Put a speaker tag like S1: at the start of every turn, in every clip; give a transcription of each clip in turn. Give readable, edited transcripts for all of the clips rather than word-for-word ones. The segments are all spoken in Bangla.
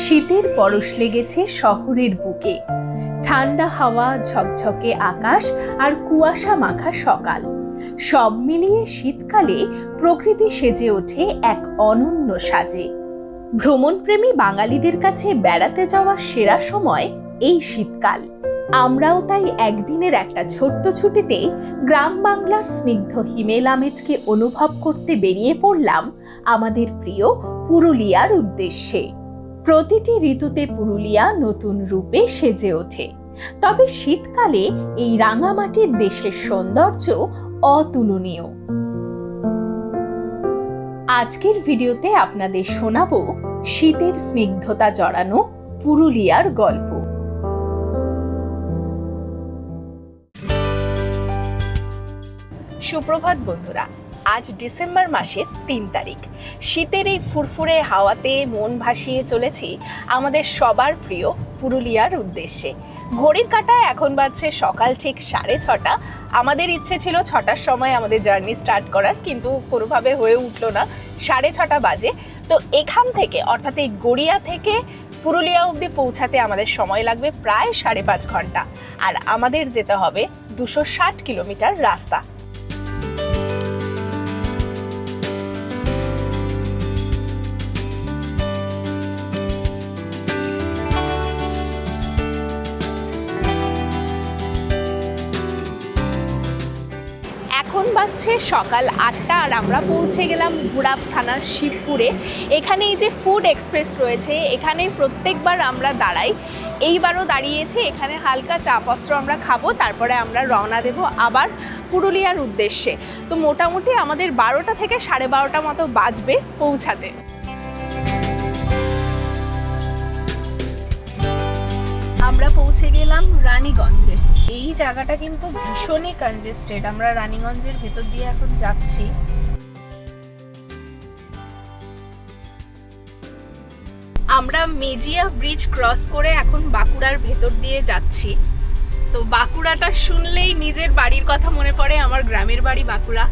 S1: শীতের পরশ লেগেছে শহরের বুকে। ঠান্ডা হাওয়া, ঝকঝকে আকাশ আর কুয়াশা মাখা সকাল, সব মিলিয়ে শীতকালে প্রকৃতি সেজে ওঠে এক অনন্য সাজে। ভ্রমণপ্রেমী বাঙালিদের কাছে বেড়াতে যাওয়ার সেরা সময় এই শীতকাল। আমরাও তাই একদিনের একটা ছোট্ট ছুটিতে গ্রাম বাংলার স্নিগ্ধ হিমেল আমেজকে অনুভব করতে বেরিয়ে পড়লাম আমাদের প্রিয় পুরুলিয়ার উদ্দেশ্যে। প্রতিটি ঋতুতে পুরুলিয়া নতুন রূপে সেজে ওঠে, তবে শীতকালে এই রাঙামাটির দেশের সৌন্দর্য অতুলনীয়। আজকের ভিডিওতে আপনাদের শোনাবো শীতের স্নিগ্ধতা জড়ানো পুরুলিয়ার গল্প। সুপ্রভাত বন্ধুরা, আজ ডিসেম্বর মাসের ৩ তারিখ। শীতের এই ফুরফুরে হাওয়াতে মন ভাসিয়ে চলেছি আমাদের সবার প্রিয় পুরুলিয়ার উদ্দেশ্যে। ঘড়ির কাঁটায় এখন বাজছে সকাল ঠিক 6:30। আমাদের ইচ্ছে ছিল 6টার সময় আমাদের জার্নি স্টার্ট করার, কিন্তু কোনোভাবে হয়ে উঠলো না। 6:30 বাজে। তো এখান থেকে অর্থাৎ এই গড়িয়া থেকে পুরুলিয়া অবধি পৌঁছাতে আমাদের সময় লাগবে প্রায় 5.5 ঘন্টা, আর আমাদের যেতে হবে 260 কিলোমিটার রাস্তা। এখন বাজছে সকাল 8টা, আর আমরা পৌঁছে গেলাম ঘুরাব থানার শিবপুরে। এখানে এই যে ফুড এক্সপ্রেস রয়েছে, এখানে প্রত্যেকবার আমরা দাঁড়াই, এইবারও দাঁড়িয়েছি। এখানে হালকা চাপত্র আমরা খাবো, তারপরে আমরা রওনা দেব আবার পুরুলিয়ার উদ্দেশ্যে। তো মোটামুটি আমাদের 12টা থেকে 12:30 মতো বাজবে পৌঁছাতে। আমরা পৌঁছে গেলাম রানীগঞ্জে। এই জায়গাটা কিন্তু ভীষণই কনজেস্টেড। আমরা রানীগঞ্জের ভেতর দিয়ে এখন যাচ্ছি। আমরা মেজিয়া ব্রিজ ক্রস করে এখন বাঁকুড়ার ভেতর দিয়ে যাচ্ছি। তো বাঁকুড়াটা শুনলেই নিজের বাড়ির কথা মনে পড়ে, আমার গ্রামের বাড়ি বাঁকুড়া।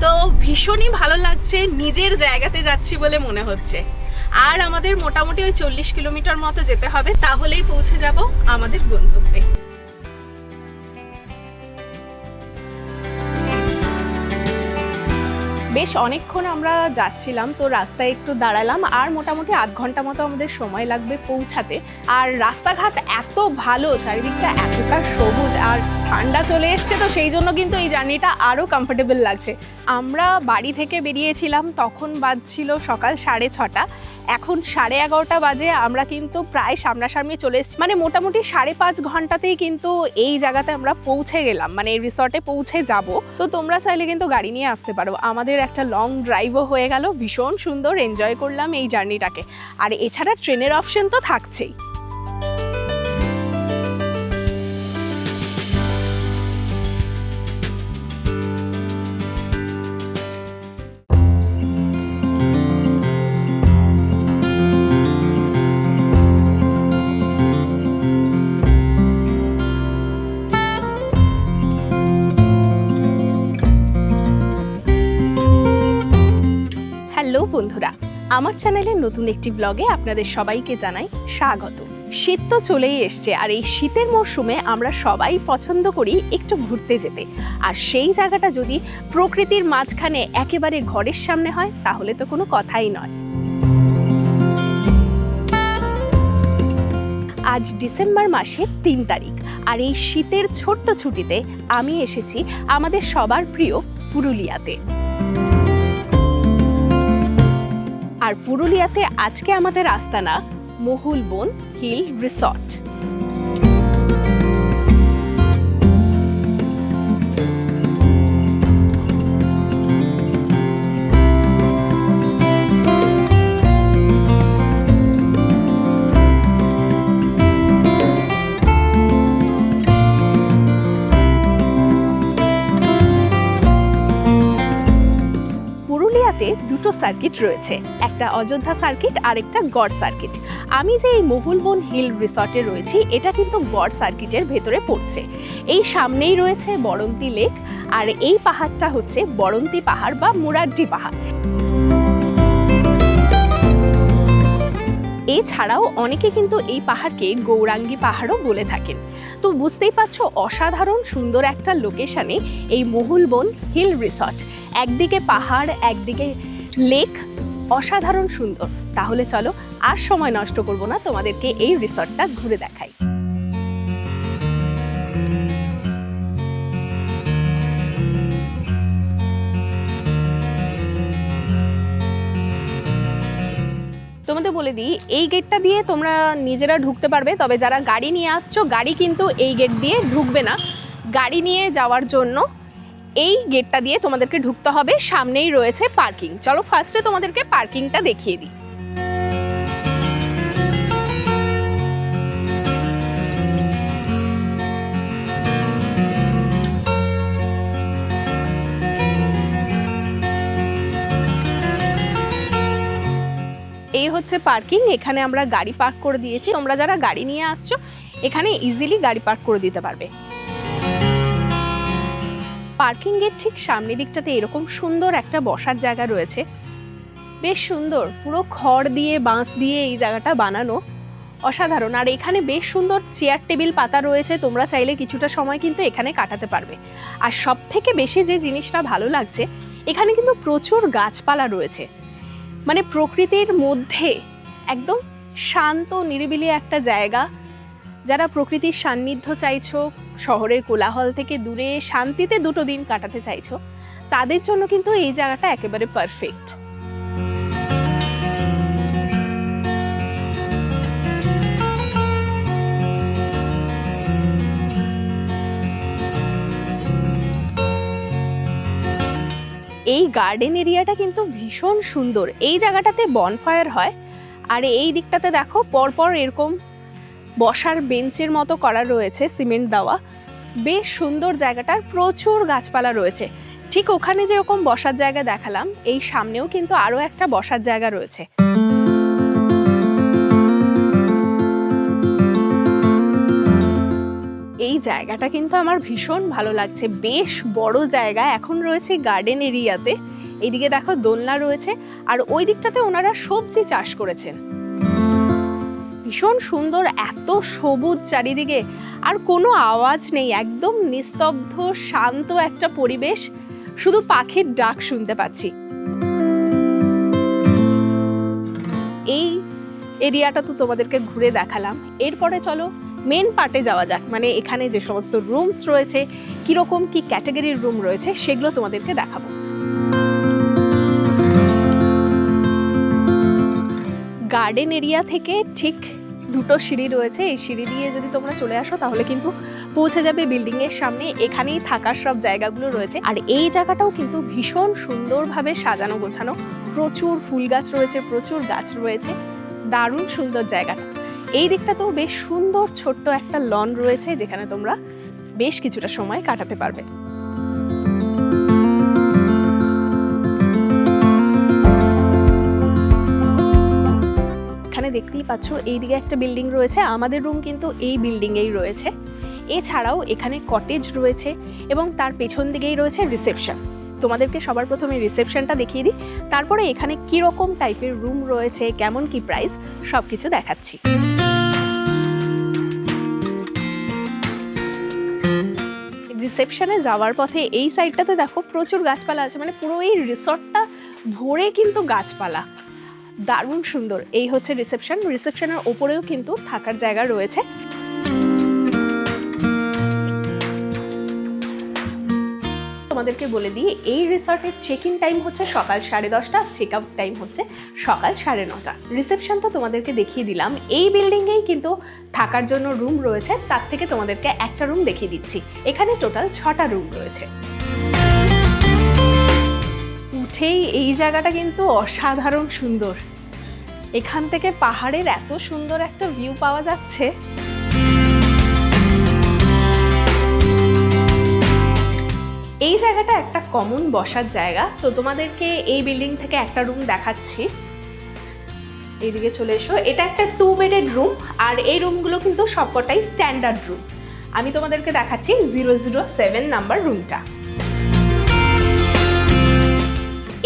S1: তো ভীষণই ভালো লাগছে, নিজের জায়গাতে যাচ্ছি বলে মনে হচ্ছে। আর আমাদের মোটামুটি ওই 40 কিলোমিটার মতো যেতে হবে, তাহলেই পৌঁছে যাব আমাদের গন্তব্যে। বেশ অনেকক্ষণ আমরা যাচ্ছিলাম, তো রাস্তায় একটু দাঁড়ালাম, আর মোটামুটি আধ ঘন্টা মতো আমাদের সময় লাগবে পৌঁছাতে। আর রাস্তাঘাট এত ভালো, চারিদিকটা এতটা সবুজ আর ঠান্ডা চলে এসছে, তো সেই জন্য কিন্তু এই জার্নিটা আরও কমফোর্টেবল লাগছে। আমরা বাড়ি থেকে বেরিয়েছিলাম, তখন বাজছিল সকাল 6:30। এখন 11:30 বাজে। আমরা কিন্তু প্রায় সামনাসামনি চলে এসেছি, মানে মোটামুটি 5.5 ঘন্টাতেই কিন্তু এই জায়গাতে আমরা পৌঁছে গেলাম, মানে এই রিসর্টে পৌঁছে যাব। তো তোমরা চাইলে কিন্তু গাড়ি নিয়ে আসতে পারো। আমাদের একটা লং ড্রাইভও হয়ে গেল, ভীষণ সুন্দর এনজয় করলাম এই জার্নিটাকে। আর এছাড়া ট্রেনের অপশন তো থাকছেই। হ্যালো বন্ধুরা, আমার চ্যানেলের নতুন একটি ব্লগে আপনাদের সবাইকে জানাই স্বাগত। শীত তো চলেই এসছে, আর এই শীতের মরশুমে আমরা সবাই পছন্দ করি একটু ঘুরতে যেতে। আর সেই জায়গাটা যদি প্রকৃতির মাঝখানে একেবারে ঘরের সামনে হয়, তাহলে তো কোনো কথাই নয়। আজ ডিসেম্বর মাসের 3 তারিখ, আর এই শীতের ছোট্ট ছুটিতে আমি এসেছি আমাদের সবার প্রিয় পুরুলিয়াতে। আর পুরুলিয়াতে আজকে আমাদের আস্তানা মহুলবন হিল রিসর্ট। পুরুলিয়াতে দুটো সার্কিট রয়েছে, একটা অযোধ্যা সার্কিট আর একটা গড় সার্কিট। আমি যে এই মহুলবন হিল রিসর্টে রয়েছি, এটা কিন্তু গড় সার্কিটের ভেতরে পড়ছে। এই সামনেই রয়েছে বরন্তী লেক, আর এই পাহাড়টা হচ্ছে বরন্তী পাহাড় বা মুরাড্ডি পাহাড়। এছাড়াও অনেকে কিন্তু এই পাহাড়কে গৌরাঙ্গী পাহাড়ও বলে থাকেন। তো বুঝতেই পারছো অসাধারণ সুন্দর একটা লোকেশনে এই মহুলবন হিল রিসর্ট, একদিকে পাহাড় একদিকে লেক, অসাধারণ সুন্দর। তাহলে চলো আর সময় নষ্ট করব না, তোমাদেরকে এই রিসর্টটা ঘুরে দেখাই। তোমাদের বলে দিই, এই গেটটা দিয়ে তোমরা নিজেরা ঢুকতে পারবে, তবে যারা গাড়ি নিয়ে আসছো গাড়ি কিন্তু এই গেট দিয়ে ঢুকবে না। গাড়ি নিয়ে যাওয়ার জন্য এই গেটটা দিয়ে তোমাদেরকে ঢুকতে হবে, সামনেই রয়েছে পার্কিং। চলো ফার্স্টে তোমাদেরকে পার্কিংটা দেখিয়ে দিই। এই হচ্ছে পার্কিং, এখানে আমরা গাড়ি পার্ক করে দিয়েছি। তোমরা যারা গাড়ি নিয়ে আসছো এখানে ইজিলি গাড়ি পার্ক করে দিতে পারবে। পার্কিং এর ঠিক সামনের দিকটাতে এরকম সুন্দর একটা বসার জায়গা রয়েছে, বেশ সুন্দর, পুরো খড় দিয়ে বাঁশ দিয়ে এই জায়গাটা বানানো, অসাধারণ। আর এখানে বেশ সুন্দর চেয়ার টেবিল পাতা রয়েছে, তোমরা চাইলে কিছুটা সময় কিন্তু এখানে কাটাতে পারবে। আর সব থেকে বেশি যে জিনিসটা ভালো লাগছে, এখানে কিন্তু প্রচুর গাছপালা রয়েছে, মানে প্রকৃতির মধ্যে একদম শান্ত নিরিবিলি একটা জায়গা। যারা প্রকৃতির সান্নিধ্য চাইছো, শহরের কোলাহল থেকে দূরে শান্তিতে দুটো দিন কাটাতে চাইছো, তাদের জন্য কিন্তু এই জায়গাটা একেবারে পারফেক্ট। এই গার্ডেন এরিয়াটা কিন্তু ভীষণ সুন্দর। এই জায়গাটাতে বনফায়ার হয়, আর এই দিকটাতে দেখো পরপর এরকম বসার বেঞ্চের মতো করা রয়েছে, সিমেন্ট দেওয়া, বেশ সুন্দর জায়গাটার, প্রচুর গাছপালা রয়েছে। ঠিক ওখানে যেরকম বসার জায়গা দেখালাম, এই সামনেও কিন্তু আরও একটা বসার জায়গা রয়েছে। এই জায়গাটা কিন্তু আমার ভীষণ ভালো লাগছে, বেশ বড় জায়গা। এখন রয়েছে গার্ডেন এরিয়াতে, এইদিকে দেখো দোলনা রয়েছে, আর ওই দিকটাতে ওনারা সবজি চাষ করেছেন। ভীষণ সুন্দর, এত সবুজ চারিদিকে, আর কোনো আওয়াজ নেই, একদম নিস্তব্ধ শান্ত একটা পরিবেশ, শুধু পাখির ডাক শুনতে পাচ্ছি। এই এরিয়াটা তো তোমাদেরকে ঘুরে দেখালাম, এরপরে চলো মেন পার্টে যাওয়া যাক। মানে এখানে যে সমস্ত রুমস রয়েছে, কিরকম কি ক্যাটাগরির রুম রয়েছে, সেগুলো তোমাদেরকে দেখাবো। গার্ডেন এরিয়া থেকে ঠিক দুটো সিঁড়ি রয়েছে, এই সিঁড়ি দিয়ে যদি তোমরা চলে আসো তাহলে কিন্তু পৌঁছে যাবে বিল্ডিং এর সামনে। এখানেই থাকার সব জায়গাগুলো রয়েছে, আর এই জায়গাটাও কিন্তু ভীষণ সুন্দরভাবে সাজানো গোছানো, প্রচুর ফুল গাছ রয়েছে, প্রচুর গাছ রয়েছে, দারুণ সুন্দর জায়গাটা। এই দিকটাতেও বেশ সুন্দর ছোট্ট একটা লন রয়েছে, যেখানে তোমরা বেশ কিছুটা সময় কাটাতে পারবে। এখানে দেখতেই পাচ্ছ এইদিকে একটা বিল্ডিং রয়েছে, আমাদের রুম কিন্তু এই বিল্ডিংয়েই রয়েছে। এছাড়াও এখানে কটেজ রয়েছে এবং তার পেছন দিকেই রয়েছে রিসেপশন। তোমাদেরকে সবার প্রথমে রিসেপশনটা দেখিয়ে দিই, তারপরে এখানে কীরকম টাইপের রুম রয়েছে, কেমন কি প্রাইস, সব কিছু দেখাচ্ছি। রিসেপশনে যাওয়ার পথে এই সাইডটাতে দেখো প্রচুর গাছপালা আছে, মানে পুরো এই রিসর্টটা ভরে কিন্তু গাছপালা, দারুণ সুন্দর। এই হচ্ছে রিসেপশন, রিসেপশনের ওপরেও কিন্তু থাকার জায়গা রয়েছে। তোমাদেরকে বলে দিই, এই রিসর্টের চেক ইন টাইম হচ্ছে সকাল 10:30, চেক আউট টাইম হচ্ছে সকাল 9:30। রিসেপশন তো তোমাদেরকে দেখিয়ে দিলাম। এই বিল্ডিংয়েই কিন্তু থাকার জন্য রুম রয়েছে, তার থেকে তোমাদেরকে একটা রুম দেখিয়ে দিচ্ছি। এখানে টোটাল 6টা রুম রয়েছে। উঠেই এই জায়গাটা কিন্তু অসাধারণ সুন্দর, এখান থেকে পাহাড়ের এত সুন্দর একটা ভিউ পাওয়া যাচ্ছে। এই জায়গাটা একটা কমন বসার জায়গা, তো তোমাদেরকে এই বিল্ডিং থেকে একটা রুম দেখাচ্ছি। এইদিকে চলে এসো, এটা একটা 2 বেডেড রুম, আর এই রুমগুলো কিন্তু সবকটাই স্ট্যান্ডার্ড রুম। আমি তোমাদেরকে দেখাচ্ছি 007 নাম্বার রুমটা।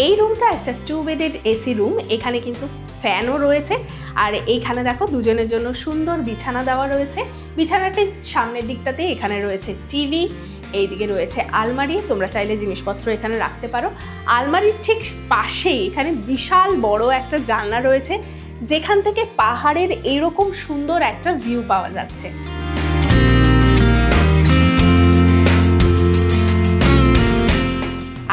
S1: এই রুমটা একটা 2 বেডেড এসি রুম, এখানে কিন্তু ফ্যানও রয়েছে। আর এইখানে দেখো দুজনের জন্য সুন্দর বিছানা দেওয়া রয়েছে। বিছানাটির সামনের দিকটাতে এখানে রয়েছে টিভি, এইদিকে রয়েছে আলমারি, তোমরা চাইলে জিনিসপত্র এখানে রাখতে পারো। আলমারির ঠিক পাশেই এখানে বিশাল বড় একটা জানলা রয়েছে, যেখান থেকে পাহাড়ের এরকম সুন্দর একটা ভিউ পাওয়া যাচ্ছে।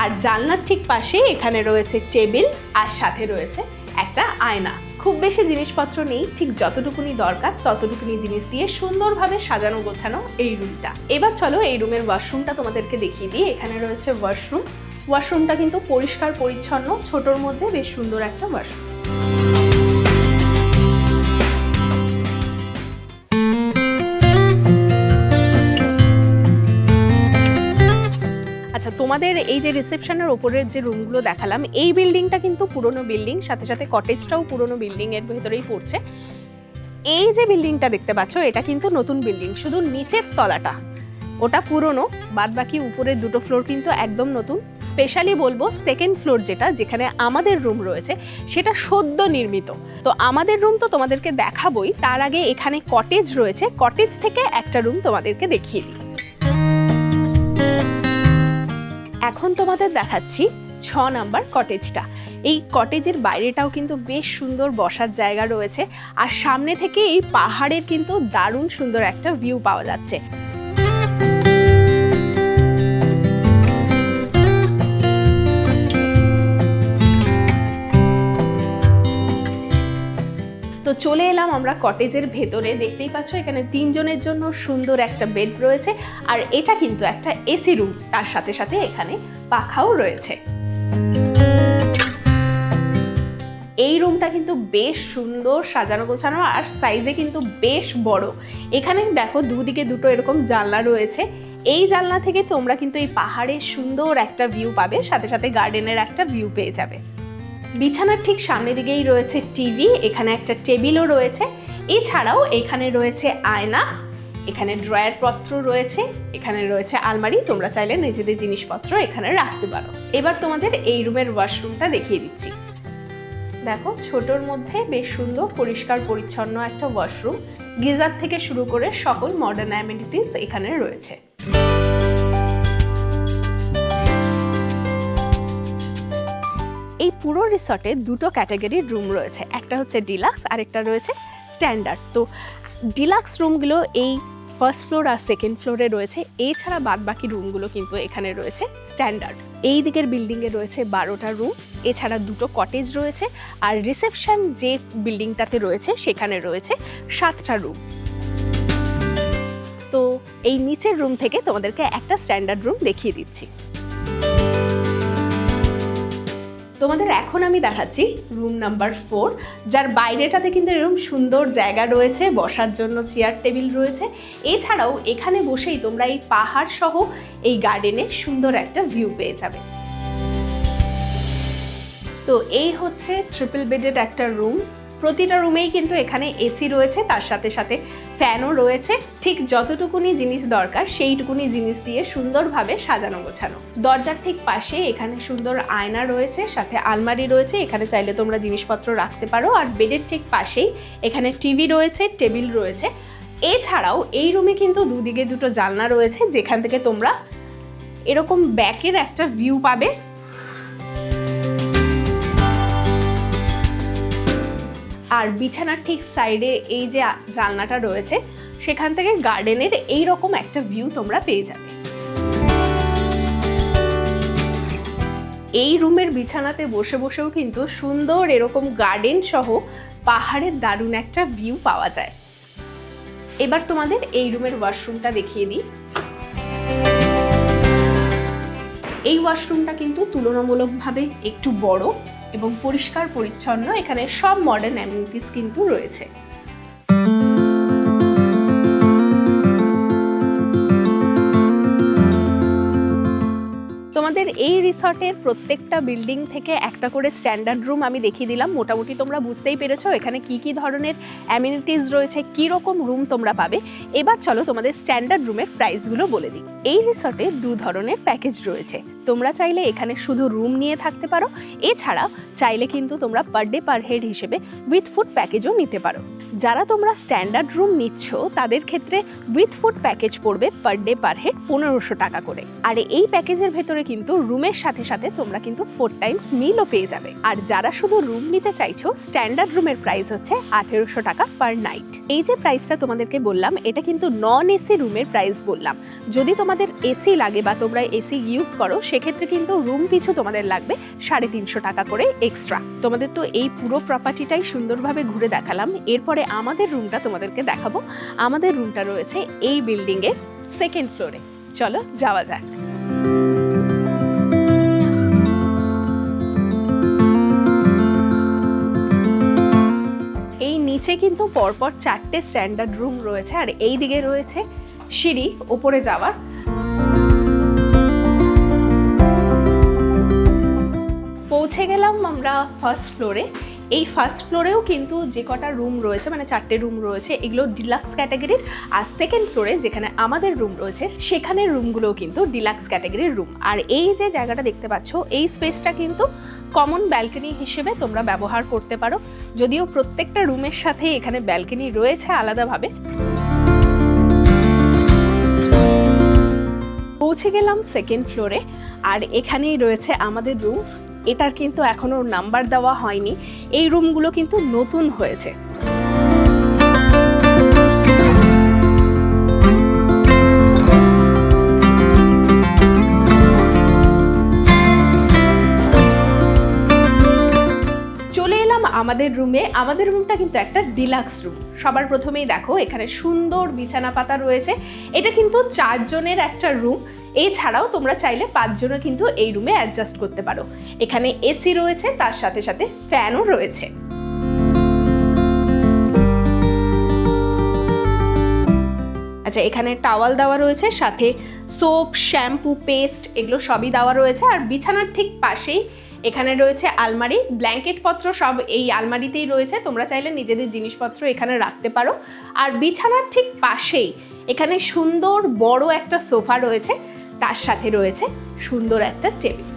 S1: আর জানলার ঠিক পাশে এখানে রয়েছে টেবিল, আর সাথে রয়েছে একটা আয়না। খুব বেশি জিনিসপত্র নেই, ঠিক যতটুকুনি দরকার ততটুকুনি জিনিস দিয়ে সুন্দরভাবে সাজানো গোছানো এই রুমটা। এবার চলো এই রুমের ওয়াশরুমটা তোমাদেরকে দেখিয়ে দিই। এখানে রয়েছে ওয়াশরুমটা কিন্তু পরিষ্কার পরিচ্ছন্ন, ছোটোর মধ্যে বেশ সুন্দর একটা ওয়াশরুম। আচ্ছা, তোমাদের এই যে রিসেপশনের ওপরের যে রুমগুলো দেখালাম, এই বিল্ডিংটা কিন্তু পুরনো বিল্ডিং, সাথে সাথে কটেজটাও পুরনো বিল্ডিং এর ভেতরেই পড়ছে। এই যে বিল্ডিংটা দেখতে পাচ্ছ এটা কিন্তু নতুন বিল্ডিং, শুধু নিচের তলাটা ওটা পুরনো, বাদ বাকি উপরের দুটো ফ্লোর কিন্তু একদম নতুন। স্পেশালি বলবো সেকেন্ড ফ্লোর যেখানে আমাদের রুম রয়েছে সেটা সদ্য নির্মিত। তো আমাদের রুম তো তোমাদেরকে দেখাবোই, তার আগে এখানে কটেজ রয়েছে, কটেজ থেকে একটা রুম তোমাদেরকে দেখিয়ে দিই। এখন তোমাদের দেখাচ্ছি 6 নাম্বার কটেজটা। এই কটেজের বাইরেটাও কিন্তু বেশ সুন্দর বসার জায়গা রয়েছে, আর সামনে থেকে এই পাহাড়ের কিন্তু দারুণ সুন্দর একটা ভিউ পাওয়া যাচ্ছে। তো চলে এলাম আমরা কটেজের ভেতরে। দেখতেই পাচ্ছ এখানে 3 জনের জন্য সুন্দর একটা বেড রয়েছে, আর এটা কিন্তু একটা এসি রুম, তার সাথে সাথে এখানে পাখাও রয়েছে। এই রুমটা কিন্তু বেশ সুন্দর সাজানো গোছানো, আর সাইজে কিন্তু বেশ বড়। এখানে দেখো দুদিকে দুটো এরকম জানলা রয়েছে, এই জানলা থেকে তোমরা কিন্তু এই পাহাড়ের সুন্দর একটা ভিউ পাবে, সাথে সাথে গার্ডেনের একটা ভিউ পেয়ে যাবে। বিছানার ঠিক সামনে দিকেই রয়েছে টিভি, এখানে একটা টেবিলও রয়েছে। এছাড়াও এখানে রয়েছে আয়না, এখানে ড্রয়ার পত্র রয়েছে, এখানে রয়েছে আলমারি, তোমরা চাইলে নিজেদের জিনিসপত্র এখানে রাখতে পারো। এবার তোমাদের এই রুমের ওয়াশরুমটা দেখিয়ে দিচ্ছি। দেখো ছোটোর মধ্যে বেশ সুন্দর পরিষ্কার পরিচ্ছন্ন একটা ওয়াশরুম, গিজার থেকে শুরু করে সকল মডার্ন অ্যামেনিটিস এখানে রয়েছে। এই পুরো রিসর্টে দুটো ক্যাটাগরির রুম রয়েছে, একটা হচ্ছে ডিলাক্স আর একটা রয়েছে স্ট্যান্ডার্ড। তো ডিলাক্স রুমগুলো এই ফার্স্ট ফ্লোর আর সেকেন্ড ফ্লোরে রয়েছে, এছাড়া বাদ বাকি রুমগুলো কিন্তু এখানে রয়েছে স্ট্যান্ডার্ড। এই দিকের বিল্ডিংয়ে রয়েছে 12টা রুম, এছাড়া দুটো কটেজ রয়েছে, আর রিসেপশন যে বিল্ডিংটাতে রয়েছে সেখানে রয়েছে 7টা রুম। তো এই নিচের রুম থেকে তোমাদেরকে একটা স্ট্যান্ডার্ড রুম দেখিয়ে দিচ্ছি। তোমাদের এখন আমি দেখাচ্ছি রুম নাম্বার 4, যার বাইরেটাতে কিন্তু এরকম সুন্দর জায়গা রয়েছে, বসার জন্য চেয়ার টেবিল রয়েছে। এছাড়াও এখানে বসেই তোমরা এই পাহাড় সহ এই গার্ডেনের সুন্দর একটা ভিউ পেয়ে যাবে। তো এই হচ্ছে ট্রিপল বেডেড একটা রুম। প্রতিটা রুমেই কিন্তু এখানে এসি রয়েছে, তার সাথে সাথে ফ্যানও রয়েছে। ঠিক যতটুকুনি জিনিস দরকার সেইটুকুনি জিনিস দিয়ে সুন্দরভাবে সাজানো গোছানো। দরজার ঠিক পাশে এখানে সুন্দর আয়না রয়েছে, সাথে আলমারি রয়েছে, এখানে চাইলে তোমরা জিনিসপত্র রাখতে পারো। আর বেডের ঠিক পাশেই এখানে টিভি রয়েছে, টেবিল রয়েছে। এছাড়াও এই রুমে কিন্তু দুদিকে দুটো জানলা রয়েছে, যেখান থেকে তোমরা এরকম ব্যাকের একটা ভিউ পাবে। আর বিছানার ঠিক সাইডে এই যে জানলাটা রয়েছে সেখান থেকে গার্ডেনের এই রকম একটা ভিউ তোমরা পেয়ে যাবে। এই রুমের বিছানাতে বসে বসেও কিন্তু সুন্দর এরকম গার্ডেন সহ পাহাড়ের দারুণ একটা ভিউ পাওয়া যায়। এবার তোমাদের এই রুমের ওয়াশরুমটা দেখিয়ে দিই। এই ওয়াশরুমটা কিন্তু তুলনামূলকভাবে একটু বড় এবং পরিষ্কার পরিচ্ছন্ন, এখানে সব মডার্ন অ্যামেনিটিস কিন্তু রয়েছে। তোমাদের এই রিসর্টের প্রত্যেকটা বিল্ডিং থেকে একটা করে স্ট্যান্ডার্ড রুম আমি দেখিয়ে দিলাম। মোটামুটি তোমরা বুঝতেই পেরেছো এখানে কি কি ধরনের অ্যামিনিটিস রয়েছে, কি রকম রুম তোমরা পাবে। এবার চলো তোমাদের স্ট্যান্ডার্ড রুমের প্রাইসগুলো বলে দিই। এই রিসর্টে 2 ধরনের প্যাকেজ রয়েছে। তোমরা চাইলে এখানে শুধু রুম নিয়ে থাকতে পারো, এছাড়া চাইলে কিন্তু তোমরা পার ডে পার হেড হিসেবে উইথ ফুড প্যাকেজও নিতে পারো। যারা তোমরা স্ট্যান্ডার্ড রুম নিচ্ছ তাদের ক্ষেত্রে উইথ ফুড প্যাকেজ পড়বে পার ডে পার হেড 1500 টাকা করে। আর এই প্যাকেজের ভেতরে কিন্তু রুমের সাথে সাথে তোমরা কিন্তু 4 টাইমস মিলও পেয়ে যাবে। আর যারা শুধু রুম নিতে চাইছো, স্ট্যান্ডার্ড রুমের প্রাইস হচ্ছে 1800 টাকা পার নাইট। এই যে প্রাইসটা তোমাদেরকে বললাম এটা কিন্তু নন এসি রুমের প্রাইস বললাম। যদি তোমাদের এসি লাগে বা তোমরা এসি ইউজ করো সেক্ষেত্রে কিন্তু রুম পিছু তোমাদের লাগবে 350 টাকা করে এক্সট্রা। তোমাদের তো এই পুরো প্রপার্টিটাই সুন্দরভাবে ঘুরে দেখালাম। এরপরে আমাদের রুমটা তোমাদেরকে দেখাবো। আমাদের রুমটা রয়েছে এই বিল্ডিং এর 2nd ফ্লোরে। চলো যাওয়া যাক। এই নিচে কিন্তু পরপর 4টে স্ট্যান্ডার্ড রুম রয়েছে, আর এই দিকে রয়েছে সিঁড়ি উপরে যাওয়ার। পৌঁছে গেলাম আমরা ফার্স্ট ফ্লোরে। এই ফার্স্ট ফ্লোরেও কিন্তু যে কটা রুম রয়েছে, মানে 4টে রুম রয়েছে, এগুলো ডিলাক্স ক্যাটাগরির। আর 2nd ফ্লোরে যেখানে আমাদের রুম রয়েছে সেখানের রুমগুলোও কিন্তু ডিলাক্স ক্যাটাগরির রুম। আর এই যে জায়গাটা দেখতে পাচ্ছ, এই স্পেসটা কিন্তু কমন ব্যালকনি হিসেবে তোমরা ব্যবহার করতে পারো, যদিও প্রত্যেকটা রুমের সাথে এখানে ব্যালকনি রয়েছে আলাদাভাবে। পৌঁছে গেলাম 2nd ফ্লোরে, আর এখানেই রয়েছে আমাদের রুম। এটার কিন্তু এখনো নাম্বার দেওয়া হয়নি, এই রুমগুলো কিন্তু নতুন হয়েছে। চলে এলাম আমাদের রুমে। আমাদের রুমটা কিন্তু একটা ডিলাক্স রুম। সবার প্রথমেই দেখো এখানে সুন্দর বিছানা পাতা রয়েছে। এটা কিন্তু 4 জনের একটা রুম। এছাড়াও তোমরা চাইলে 5 জনও কিন্তু এই রুমে অ্যাডজাস্ট করতে পারো। এখানে এসি রয়েছে, তার সাথে সাথে ফ্যানও রয়েছে। আচ্ছা, এখানে টাওয়াল দেওয়া রয়েছে, সাথে সোপ, শ্যাম্পু, পেস্ট এগুলো সবই দেওয়া রয়েছে। আর বিছানার ঠিক পাশেই এখানে রয়েছে আলমারি, ব্ল্যাঙ্কেট পত্র সব এই আলমারিতেই রয়েছে। তোমরা চাইলে নিজেদের জিনিসপত্র এখানে রাখতে পারো। আর বিছানার ঠিক পাশেই এখানে সুন্দর বড় একটা সোফা রয়েছে, তার সাথে রয়েছে সুন্দর একটা টেবিল।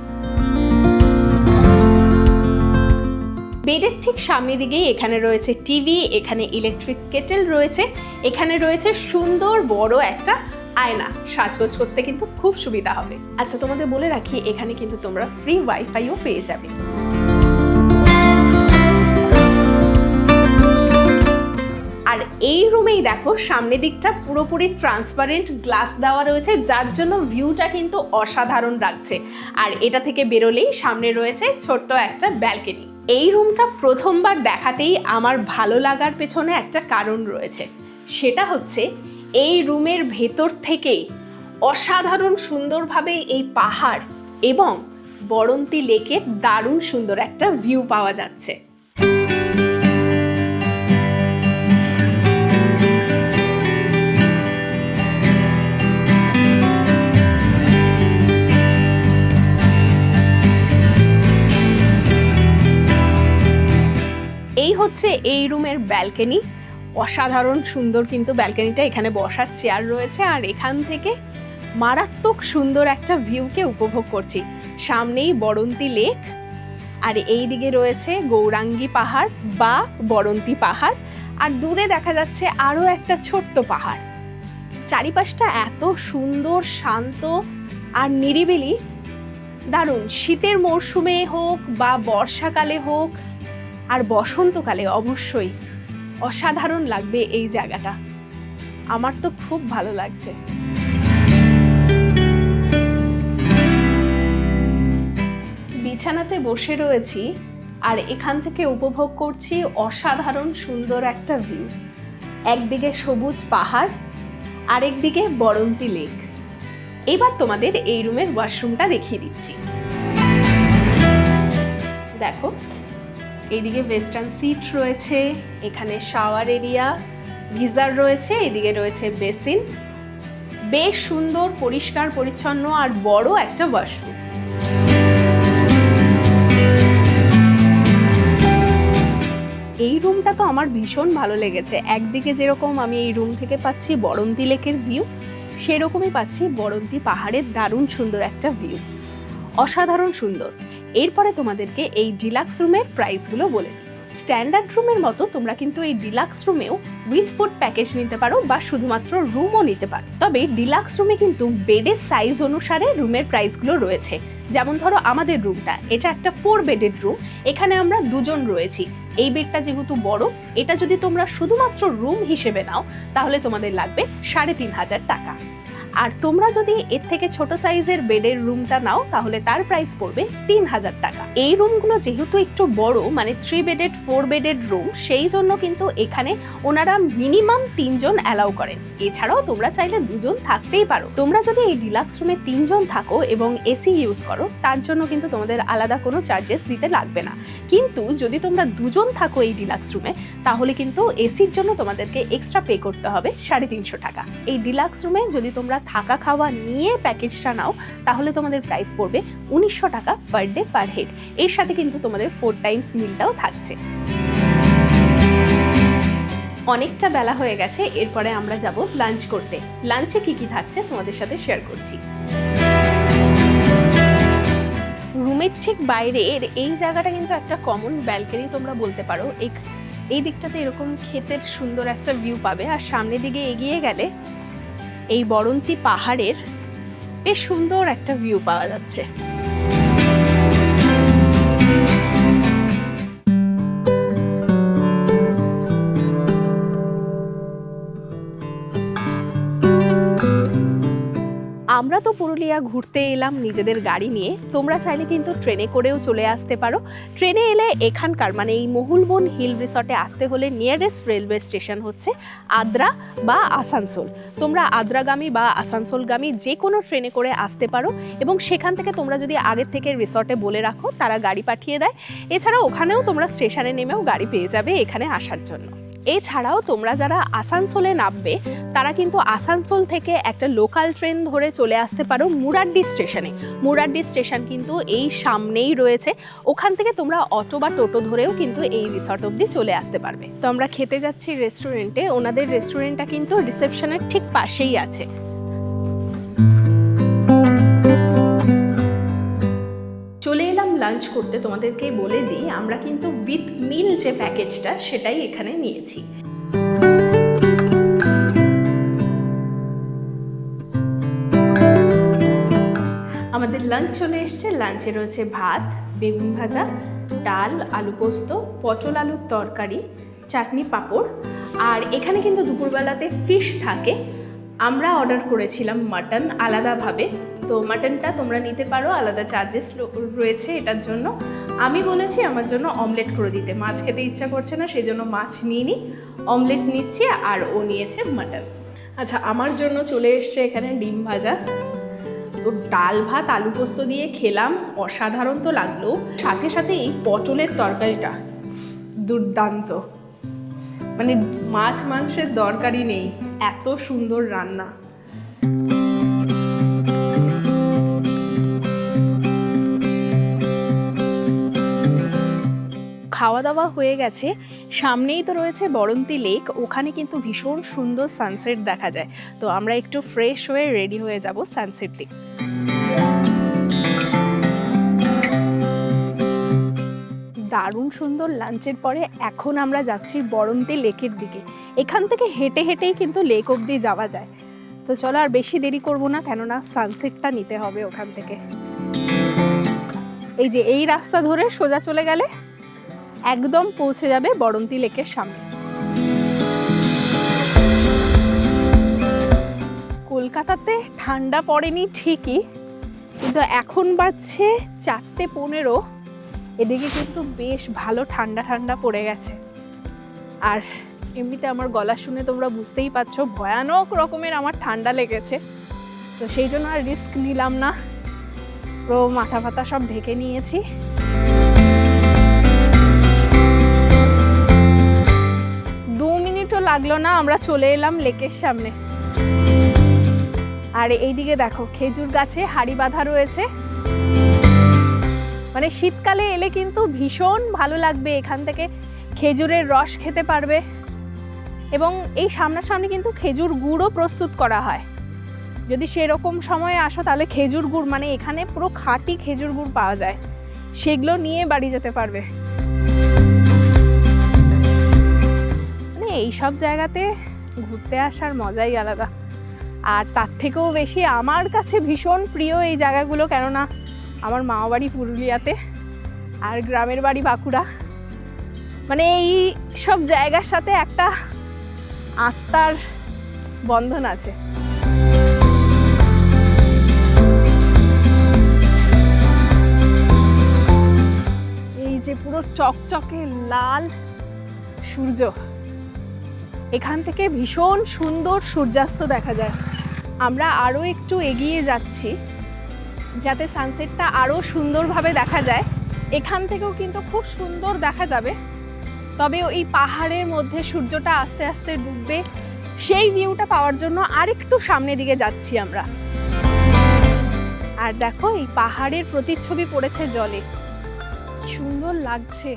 S1: বেডের ঠিক সামনে দিকেই এখানে রয়েছে টিভি, এখানে ইলেকট্রিক কেটেল রয়েছে, এখানে রয়েছে সুন্দর বড় একটা আয়না। সাজগোজ করতে কিন্তু খুব সুবিধা হবে। আচ্ছা, তোমাদের বলে রাখি এখানে কিন্তু তোমরা ফ্রি ওয়াইফাইও পেয়ে যাবে। আর এই রুমেই দেখো সামনের দিকটা পুরোপুরি ট্রান্সপারেন্ট গ্লাস দেওয়া রয়েছে, যার জন্য ভিউটা কিন্তু অসাধারণ লাগছে। আর এটা থেকে বেরোলেই সামনে রয়েছে ছোট্ট একটা ব্যালকনি। এই রুমটা প্রথমবার দেখাতেই আমার ভালো লাগার পেছনে একটা কারণ রয়েছে, সেটা হচ্ছে এই রুমের ভেতর থেকেই অসাধারণ সুন্দরভাবে এই পাহাড় এবং বরন্তী লেকের দারুণ সুন্দর একটা ভিউ পাওয়া যাচ্ছে। এই হচ্ছে এই রুমের ব্যালকনি। অসাধারণ সুন্দর কিন্তু ব্যালকনিটা। এখানে বসার চেয়ার রয়েছে, আর এখান থেকে মারাত্মক সুন্দর একটা ভিউকে উপভোগ করছি। সামনেই বরন্তী লেক, আর এই দিকে রয়েছে গৌরাঙ্গী পাহাড় বা বরন্তী পাহাড়, আর দূরে দেখা যাচ্ছে আরও একটা ছোট্ট পাহাড়। চারিপাশটা এত সুন্দর, শান্ত আর নিরিবিলি, দারুণ। শীতের মরশুমে হোক বা বর্ষাকালে হোক আর বসন্তকালে অবশ্যই অসাধারণ লাগবে এই জায়গাটা। আমার তো খুব ভালো লাগছে। বিছানাতে বসে রয়েছি আর এখান থেকে উপভোগ করছি অসাধারণ সুন্দর একটা ভিউ। একদিকে সবুজ পাহাড়, আরেকদিকে বরন্তী লেক। এবার তোমাদের এই রুমের ওয়াশরুমটা দেখিয়ে দিচ্ছি। দেখো, এইদিকে ওয়েস্টার্ন সিট রয়েছে, এখানে শাওয়ার এরিয়া, গিজার রয়েছে, এদিকে রয়েছে বেসিন। বেশ সুন্দর, পরিষ্কার পরিচ্ছন্ন আর বড় একটা ওয়াশরুম। আমার ভীষণ ভালো লেগেছে। একদিকে যেরকম আমি এই রুম থেকে পাচ্ছি বড়ন্তি লেকের ভিউ, সেরকমই পাচ্ছি বড়ন্তি পাহাড়ের দারুণ সুন্দর একটা ভিউ, অসাধারণ সুন্দর। এরপরে তোমাদেরকে এই ডিলাক্স রুমের প্রাইসগুলো বলে দিই। স্ট্যান্ডার্ড রুমের মতো তোমরা কিন্তু এই ডিলাক্স রুমেও উইথ ফুড প্যাকেজ নিতে পারো বা শুধুমাত্র রুমও নিতে পারো। তবে ডিলাক্স রুমে কিন্তু বেডের সাইজ অনুসারে রুমের প্রাইসগুলো রয়েছে। যেমন ধরো আমাদের রুমটা, এটা একটা 4 বেডের রুম, এখানে আমরা দুজন রয়েছি। এই বেডটা যেহেতু বড়, এটা যদি তোমরা শুধুমাত্র রুম হিসেবে নাও তাহলে তোমাদের লাগবে 3,500 টাকা। আর তোমরা যদি এর থেকে ছোট সাইজের বেডের রুমটা নাও তাহলে তার প্রাইস পড়বে 3,000 টাকা। এই রুমগুলো যেহেতু একটু বড়, মানে 3 বেডেড 4 বেডেড রুম, সেই জন্য কিন্তু এখানে ওনারা মিনিমাম 3 জন অ্যালাউ করেন। এছাড়াও তোমরা চাইলে 2 জন থাকতেই পারো। তোমরা যদি এই ডিলাক্স রুমে 3 জন থাকো এবং এসি ইউজ করো, তার জন্য কিন্তু তোমাদের আলাদা কোনো চার্জেস দিতে লাগবে না। কিন্তু যদি তোমরা 2 জন থাকো এই ডিলাক্স রুমে, তাহলে কিন্তু এসির জন্য তোমাদেরকে এক্সট্রা পে করতে হবে 350 টাকা। এই ডিলাক্স রুমে যদি তোমরা থাকা খাওয়া নিয়ে প্যাকেজটা নাও তাহলে তোমাদের প্রাইস পড়বে 1900 টাকা পার ডে পার হেড। এর সাথে কিন্তু তোমাদের 4 টাইমস মিলটাও থাকছে। অনেকটা বেলা হয়ে গেছে, এরপরে আমরা যাব লাঞ্চ করতে। লাঞ্চে কি কি থাকছে তোমাদের সাথে শেয়ার করছি। রুমের ঠিক বাইরের এই জায়গাটা কিন্তু একটা কমন ব্যালকনি তোমরা বলতে পারো। এই দিকটাতে এরকম ক্ষেতের সুন্দর একটা ভিউ পাবে, আর সামনের দিকে এগিয়ে গেলে এই বড়ন্তি পাহাড়ের বেশ সুন্দর একটা ভিউ পাওয়া যাচ্ছে। আমরা তো পুরুলিয়া ঘুরতে এলাম নিজেদের গাড়ি নিয়ে, তোমরা চাইলে কিন্তু ট্রেনে করেও চলে আসতে পারো। ট্রেনে এলে এখানকার মানে এই মহুলবন হিল রিসর্টে আসতে হলে নিয়ারেস্ট রেলওয়ে স্টেশন হচ্ছে আদ্রা বা আসানসোল। তোমরা আদ্রাগামী বা আসানসোলগামী যে কোনো ট্রেনে করে আসতে পারো এবং সেখান থেকে তোমরা যদি আগের থেকে রিসর্টে বলে রাখো তারা গাড়ি পাঠিয়ে দেয়। এছাড়াও ওখানেও তোমরা স্টেশনে নেমেও গাড়ি পেয়ে যাবে এখানে আসার জন্য। এছাড়াও তোমরা যারা আসানসোলে নামবে তারা কিন্তু আসানসোল থেকে একটা লোকাল ট্রেন ধরে চলে আসতে পারো মুরাড্ডি স্টেশনে। মুরাড্ডি স্টেশন কিন্তু এই সামনেই রয়েছে, ওখান থেকে তোমরা অটো বা টোটো ধরেও কিন্তু এই রিসর্ট অবধি চলে আসতে পারবে। তো আমরা খেতে যাচ্ছি রেস্টুরেন্টে, ওনাদের রেস্টুরেন্টটা কিন্তু রিসেপশনের ঠিক পাশেই আছে। চলে এলাম লাঞ্চ করতে। তোমাদেরকে বলে দিই আমরা কিন্তু উইথ মিল যে প্যাকেজটা সেটাই এখানে নিয়েছি। আমাদের লাঞ্চ চলে এসছে। লাঞ্চে রয়েছে ভাত, বেগুন ভাজা, ডাল, আলু পোস্ত, পটল আলুর তরকারি, চাটনি, পাঁপড়। আর এখানে কিন্তু দুপুরবেলাতে ফিশ থাকে। আমরা অর্ডার করেছিলাম মাটন আলাদাভাবে, তো মাটনটা তোমরা নিতে পারো, আলাদা চার্জেস রয়েছে এটার জন্য। আমি বলেছি আমার জন্য অমলেট করে দিতে, মাছ খেতে ইচ্ছা করছে না, সেই জন্য মাছ নিইনি, অমলেট নিচ্ছি, আর ও নিয়েছে মাটন। আচ্ছা, আমার জন্য চলে এসছে এখানে ডিম ভাজা। তো ডাল ভাত আলু পোস্ত দিয়ে খেলাম, অসাধারণ তো লাগলো। সাথে সাথে এই পটলের তরকারিটা দুর্দান্ত, মানে মাছ মাংসের দরকারই নেই, এত সুন্দর রান্না। খাওয়া দাওয়া হয়ে গেছে, সামনেই তো রয়েছে বড়ন্তি লেক, ওখানে কিন্তু ভীষণ সুন্দর সানসেট দেখা যায়। তো আমরা একটু ফ্রেশ হয়ে রেডি হয়ে যাব সানসেট দিক। দারুণ সুন্দর লাঞ্চের পরে এখন আমরা যাচ্ছি বড়ন্তি লেকের দিকে। এখান থেকে হেঁটে হেঁটেই কিন্তু লেক অবধি যাওয়া যায়। তো চলো আর বেশি দেরি করব না, কেননা সানসেটটা নিতে হবে ওখান থেকে। এই যে এই রাস্তা ধরে সোজা চলে গেলে একদম পৌঁছে যাবে বড়ন্তি লেকের সামনে। কলকাতাতে ঠান্ডা পড়েনি ঠিকই, কিন্তু এখন বাজছে 4:15, এদিকে কিন্তু বেশ ভালো ঠান্ডা ঠান্ডা পড়ে গেছে। আর এমনিতে আমার গলা শুনে তোমরা বুঝতেই পারছো ভয়ানক রকমের আমার ঠান্ডা লেগেছে। তো সেই জন্য আর রিস্ক নিলাম না, পুরো মাথা ফাতা সব ঢেকে নিয়েছি। লাগলো না, আমরা চলে এলাম লেকের সামনে। আর এইদিকে দেখো খেজুর গাছে হাড়ি বাঁধা রয়েছে, মানে শীতকালে এলে কিন্তু ভীষণ ভালো লাগবে এখান থেকে খেজুরের রস খেতে পারবে এবং এই সামনাসামনি কিন্তু খেজুর গুড়ও প্রস্তুত করা হয়। যদি সেরকম সময়ে আসো তাহলে খেজুর গুড়, মানে এখানে পুরো খাঁটি খেজুর গুড় পাওয়া যায়, সেগুলো নিয়ে বাড়ি যেতে পারবে। মানে এইসব জায়গাতে ঘুরতে আসার মজাই আলাদা। আর তার থেকেও বেশি আমার কাছে ভীষণ প্রিয় এই জায়গাগুলো, কেননা আমার মামা বাড়ি পুরুলিয়াতে আর গ্রামের বাড়ি বাঁকুড়া। মানে এই সব জায়গার সাথে একটা আত্মার বন্ধন আছে। এই যে পুরো চকচকে লাল সূর্য, এখান থেকে ভীষণ সুন্দর সূর্যাস্ত দেখা যায়। আমরা আরও একটু এগিয়ে যাচ্ছি যাতে সানসেটটা আরও সুন্দরভাবে দেখা যায়। এখান থেকেও কিন্তু খুব সুন্দর দেখা যাবে, তবে ওই পাহাড়ের মধ্যে সূর্যটা আস্তে আস্তে ডুববে, সেই ভিউটা পাওয়ার জন্য আরেকটু সামনের দিকে যাচ্ছি আমরা। আর দেখো এই পাহাড়ের প্রতিচ্ছবি পড়েছে জলে, সুন্দর লাগছে।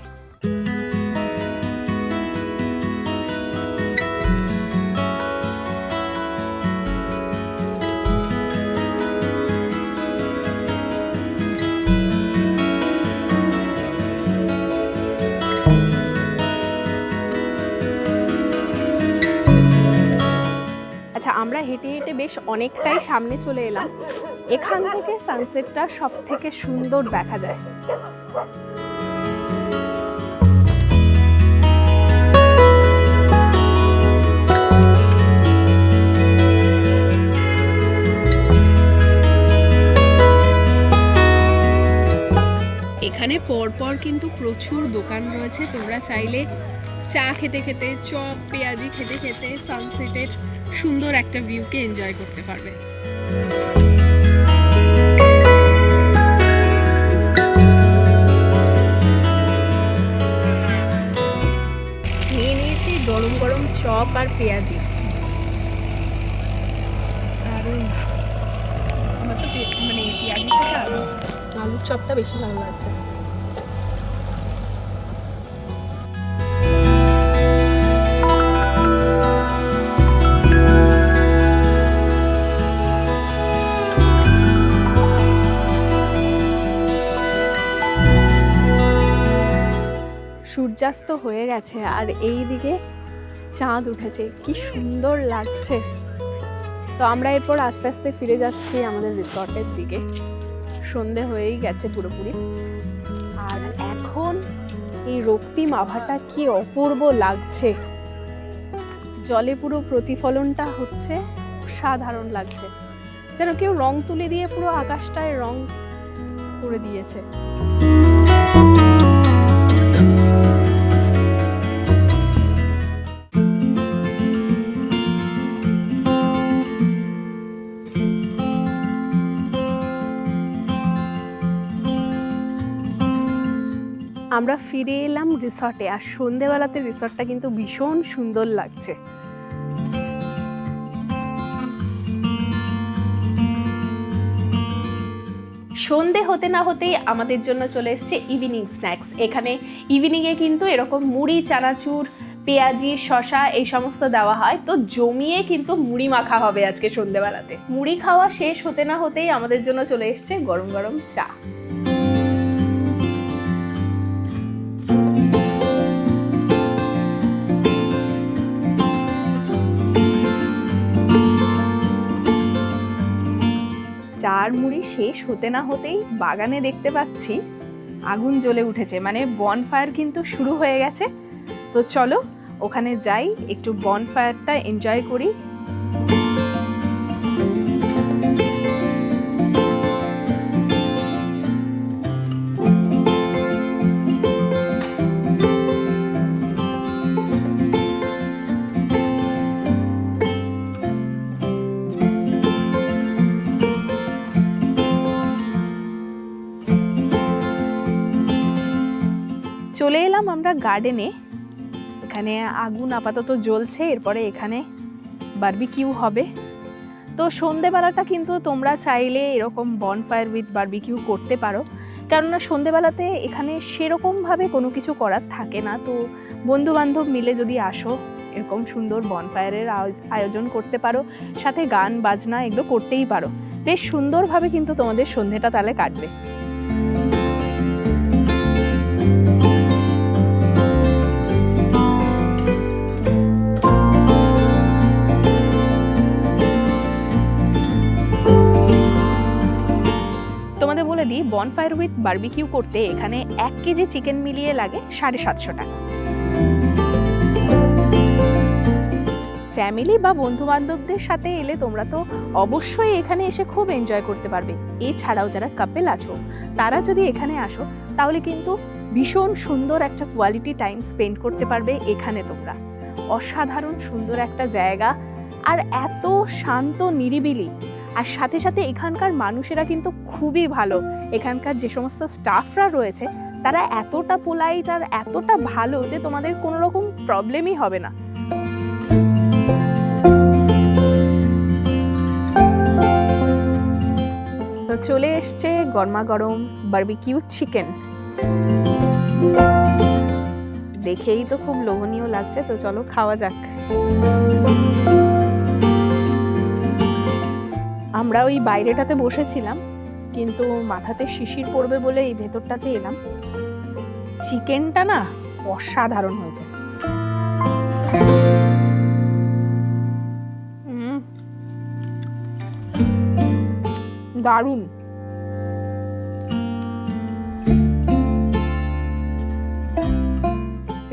S1: আচ্ছা, আমরা হেঁটে হেঁটে বেশ অনেকটাই সামনে চলে এলাম। এখান থেকে সানসেটটা সব থেকে সুন্দর দেখা যায়। এখানে পরপর কিন্তু প্রচুর দোকান রয়েছে, তোমরা চাইলে চা খেতে খেতে, চপ পেঁয়াজি খেতে খেতে সানসেটের সুন্দর একটা ভিউকে এনজয় করতে পারবে। নিয়ে নিয়েছি গরম গরম চপ আর পেঁয়াজি। আর আমার তো মানে পেঁয়াজি থেকে আলুর চপটা বেশি ভালো লাগছে। সূর্যাস্ত হয়ে গেছে আর এই দিকে চাঁদ উঠেছে, কি সুন্দর লাগছে। তো আমরা এরপর আস্তে আস্তে ফিরে যাচ্ছি আমাদের রিসর্টের দিকে। সন্ধে হয়েই গেছে পুরোপুরি। আর এখন এই রক্তিম আভাটা কি অপূর্ব লাগছে, জলে পুরো প্রতিফলনটা হচ্ছে, সাধারণ লাগছে, যেন কেউ রং তুলি দিয়ে পুরো আকাশটায় রং করে দিয়েছে। আমরা ফিরে এলাম রিসর্টে, আর সন্ধেবেলাতে রিসর্টটা কিন্তু ভীষণ সুন্দর লাগছে। সন্ধে হতে না হতেই আমাদের জন্য চলে এসছে ইভিনিং স্ন্যাক্স। এখানে ইভিনিংয়ে কিন্তু এরকম মুড়ি, চানাচুর, পেঁয়াজি, শশা এই সমস্ত দেওয়া হয়। তো জমিয়ে কিন্তু মুড়ি মাখা হবে আজকে সন্ধেবেলাতে। মুড়ি খাওয়া শেষ হতে না হতেই আমাদের জন্য চলে এসছে গরম গরম চা। চার মুড়ি শেষ হতে না হতেই বাগানে দেখতে পাচ্ছি আগুন জ্বলে উঠেছে, মানে বনফায়ার কিন্তু শুরু হয়ে গেছে। তো চলো ওখানে যাই, একটু বনফায়ারটা এনজয় করি। চলে এলাম আমরা গার্ডেনে। এখানে আগুন আপাতত জ্বলছে, এরপরে এখানে বারবিকিউ হবে। তো সন্ধেবেলাটা কিন্তু তোমরা চাইলে এরকম বনফায়ার উইথ বারবিকিউ করতে পারো, কেননা সন্ধেবেলাতে এখানে সেরকমভাবে কোনো কিছু করার থাকে না। তো বন্ধুবান্ধব মিলে যদি আসো, এরকম সুন্দর বনফায়ারের আয়োজন করতে পারো, সাথে গান বাজনা এগুলো করতেই পারো। বেশ সুন্দরভাবে কিন্তু তোমাদের সন্ধেটা তাহলে কাটবে। তোমাদের বলে দিই, বনফায়ার উইথ বারবিকিউ করতে এখানে 1 কেজি চিকেন মিলিয়ে লাগে 750 টাকা। ফ্যামিলি বা বন্ধু বান্ধবদের সাথে এলে তোমরা তো অবশ্যই এখানে এসে খুব এনজয় করতে পারবে। এছাড়াও যারা কাপেল আছো তারা যদি এখানে আসো তাহলে কিন্তু ভীষণ সুন্দর একটা কোয়ালিটি টাইম স্পেন্ড করতে পারবে এখানে তোমরা। অসাধারণ সুন্দর একটা জায়গা, আর এত শান্ত নিরিবিলি, আর সাথে সাথে এখানকার মানুষেরা কিন্তু খুবই ভালো। এখানকার যে সমস্ত স্টাফরা রয়েছে তারা এতটা পোলাইট আর এতটা ভালো যে তোমাদের কোনো রকম প্রবলেমই হবে না। তো চলে এসছে গরমা গরম বারবিকিউ চিকেন। দেখেই তো খুব লোভনীয় লাগছে, তো চলো খাওয়া যাক। আমরা ওই বাইরেটাতে বসেছিলাম, কিন্তু মাথাতে শিশির পড়বে বলে এই ভেতরটাতে এলাম। চিকেনটা না অসাধারণ হয়েছে। দারুণ।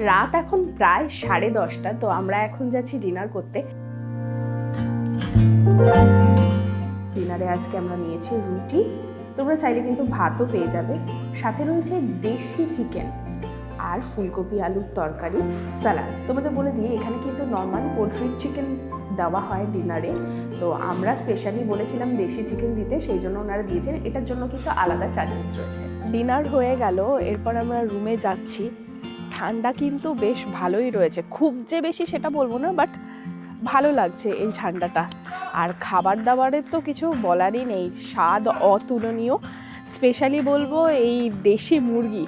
S1: রাত এখন প্রায় 10:30, তো আমরা এখন যাচ্ছি ডিনার করতে। ডিনারে আজকে আমরা নিয়েছি রুটি, তোমরা চাইলে কিন্তু ভাতও পেয়ে যাবে। সাথে রয়েছে দেশি চিকেন আর ফুলকপি আলুর তরকারি, স্যালাড। তোমাদের বলে দিই, এখানে কিন্তু নর্মাল পোলট্রির চিকেন দেওয়া হয় ডিনারে, তো আমরা স্পেশালি বলেছিলাম দেশি চিকেন দিতে, সেই জন্য ওনারা দিয়েছেন। এটার জন্য কিন্তু আলাদা চার্জেস রয়েছে। ডিনার হয়ে গেল, এরপর আমরা রুমে যাচ্ছি। ঠান্ডা কিন্তু বেশ ভালোই রয়েছে, খুব যে বেশি সেটা বলবো না, বাট ভালো লাগছে এই ঠান্ডাটা। আর খাবার দাবারের তো কিছু বলারই নেই, স্বাদ অতুলনীয়। স্পেশালি বলবো এই দেশি মুরগি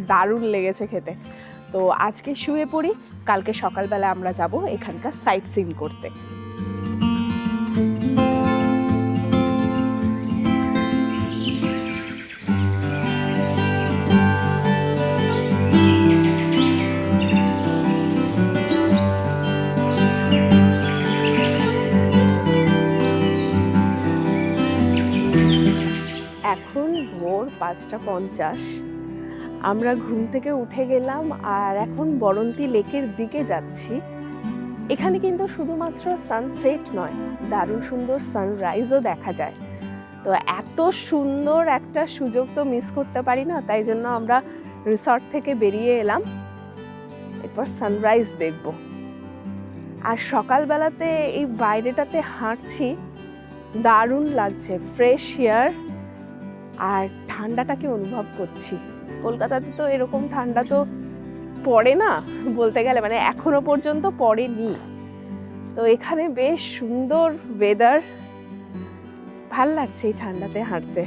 S1: দারুণ লেগেছে খেতে। তো আজকে শুয়ে পড়ি, কালকে সকালবেলা আমরা যাব এখানকার সাইট সিন করতে। এখন ভোর 5:50, আমরা ঘুম থেকে উঠে গেলাম আর এখন বরন্তী লেকের দিকে যাচ্ছি। এখানে কিন্তু শুধুমাত্র সানসেট নয়, দারুণ সুন্দর সানরাইজও দেখা যায়। তো এত সুন্দর একটা সুযোগ তো মিস করতে পারি না, তাই জন্য আমরা রিসর্ট থেকে বেরিয়ে এলাম, এরপর সানরাইজ দেখব। আর সকালবেলাতে এই বাইরেটাতে হাঁটছি, দারুণ লাগছে, ফ্রেশ এয়ার আর ঠান্ডাটাকে অনুভব করছি। কলকাতাতে তো এরকম ঠান্ডা তো পড়ে না বলতে গেলে, মানে এখনো পর্যন্ত পড়েনি। তো এখানে বেশ সুন্দর ওয়েদার, ভাল লাগছে এই ঠান্ডাতে হাঁটতে।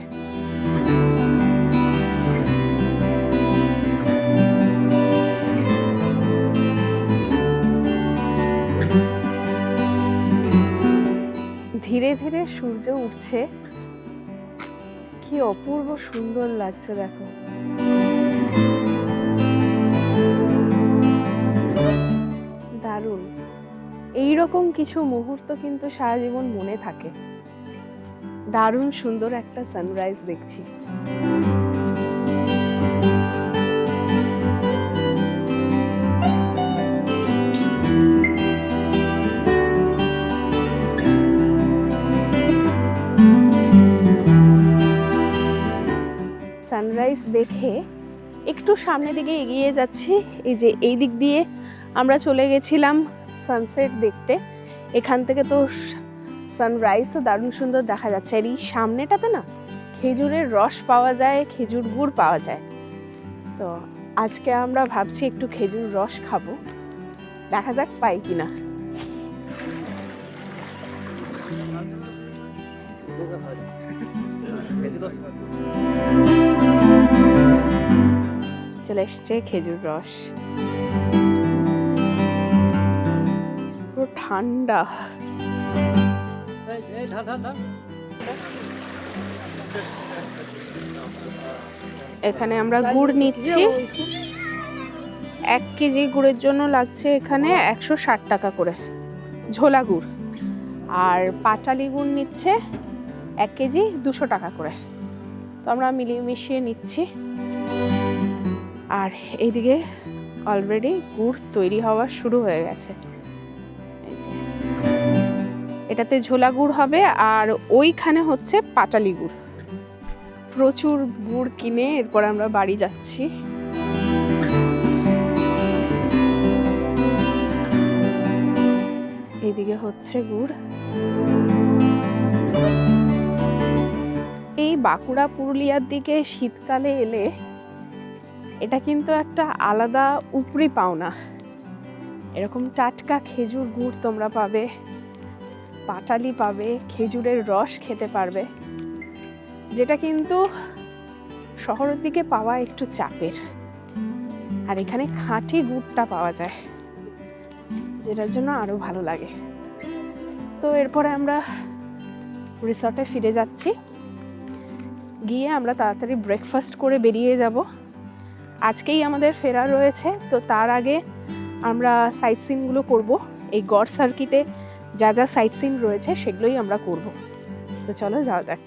S1: ধীরে ধীরে সূর্য উঠছে, কি অপূর্ব সুন্দর লাগছে দেখো। দারুণ। এইরকম কিছু মুহূর্ত কিন্তু সারা জীবন মনে থাকে। দারুণ সুন্দর একটা সানরাইজ দেখছি। সানরাইজ দেখে একটু সামনের দিকে এগিয়ে যাচ্ছি। এই যে এই দিক দিয়ে আমরা চলে গেছিলাম সানসেট দেখতে, এখান থেকে তো সানরাইজ তো দারুণ সুন্দর দেখা যাচ্ছে। আর এই সামনেটাতে না খেজুরের রস পাওয়া যায়, খেজুর গুড় পাওয়া যায়। তো আজকে আমরা ভাবছি একটু খেজুর রস খাবো, দেখা যাক পাই কিনা। চলে এসছে খেজুর রস, পুরো ঠান্ডা। এখানে আমরা গুড় নিচ্ছি। 1 কেজি গুড়ের জন্য লাগছে এখানে 160 টাকা করে ঝোলা গুড়, আর পাটালি গুড় নিচ্ছে 1 কেজি 200 টাকা করে। তো আমরা মিলিয়ে মিশিয়ে নিচ্ছি। আর এইদিকে অলরেডি গুড় তৈরি হওয়া শুরু হয়ে গেছে। এই যে এটাতে ঝোলা গুড় হবে, আর ওইখানে হচ্ছে পাটালি গুড়। প্রচুর গুড় কিনে এরপর আমরা বাড়ি যাচ্ছি। এইদিকে হচ্ছে গুড়। এই বাঁকুড়া পুরুলিয়ার দিকে শীতকালে এলে এটা কিন্তু একটা আলাদা উপরি পাওনা। এরকম টাটকা খেজুর গুড় তোমরা পাবে, পাটালি পাবে, খেজুরের রস খেতে পারবে, যেটা কিন্তু শহরের দিকে পাওয়া একটু চাপের। আর এখানে খাঁটি গুড়টা পাওয়া যায়, যেটার জন্য আরো ভালো লাগে। তো এরপরে আমরা রিসর্টে ফিরে যাচ্ছি। গিয়ে আমরা তাড়াতাড়ি ব্রেকফাস্ট করে বেরিয়ে যাব। আজকেই আমাদের ফেরা রয়েছে, তো তার আগে আমরা সাইট সিনগুলো করবো। এই গড় সার্কিটে যা যা সাইট সিন রয়েছে সেগুলোই আমরা করব। তো চলো যাওয়া যাক।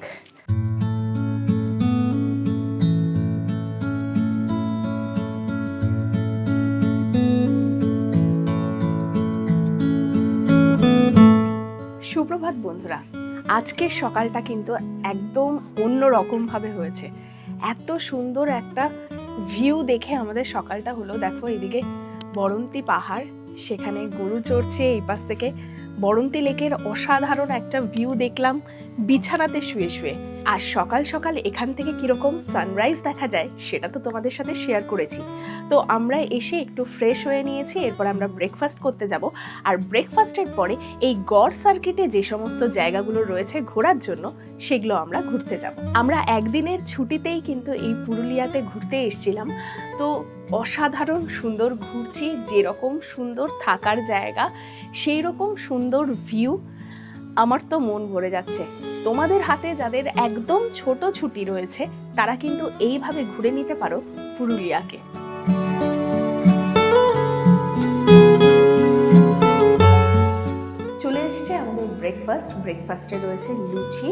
S1: সুপ্রভাত বন্ধুরা, আজকের সকালটা কিন্তু একদম অন্য রকম ভাবে হয়েছে। এত সুন্দর একটা ভিউ দেখে আমাদের সকালটা হলো। দেখো এদিকে বরন্তী পাহাড়, সেখানে গরু চড়ছে, এই পাশ থেকে বরন্তী লেকের অসাধারণ একটা ভিউ দেখলাম বিছানাতে শুয়ে শুয়ে। আর সকাল সকাল এখান থেকে কিরকম সানরাইজ দেখা যায় সেটা তো তোমাদের সাথে শেয়ার করেছি। তো আমরা এসে একটু ফ্রেশ হয়ে নিয়েছি, এরপর আমরা ব্রেকফাস্ট করতে যাব। আর ব্রেকফাস্টের পরে এই গড় সার্কিটে যে সমস্ত জায়গাগুলো রয়েছে ঘোরার জন্য সেগুলো আমরা ঘুরতে যাব। আমরা একদিনের ছুটিতেই কিন্তু এই পুরুলিয়াতে ঘুরতে এসেছিলাম। তো অসাধারণ সুন্দর ঘুরছি, যেরকম সুন্দর থাকার জায়গা সেই রকম সুন্দর ভিউ, আমার তো মন ভরে যাচ্ছে। তোমাদের হাতে যাদের একদম ছোট ছুটি রয়েছে তারা কিন্তু এইভাবে ঘুরে নিতে পারো পুরুলিয়াকে। চলে এসছে আমাদের ব্রেকফাস্টে রয়েছে লুচি,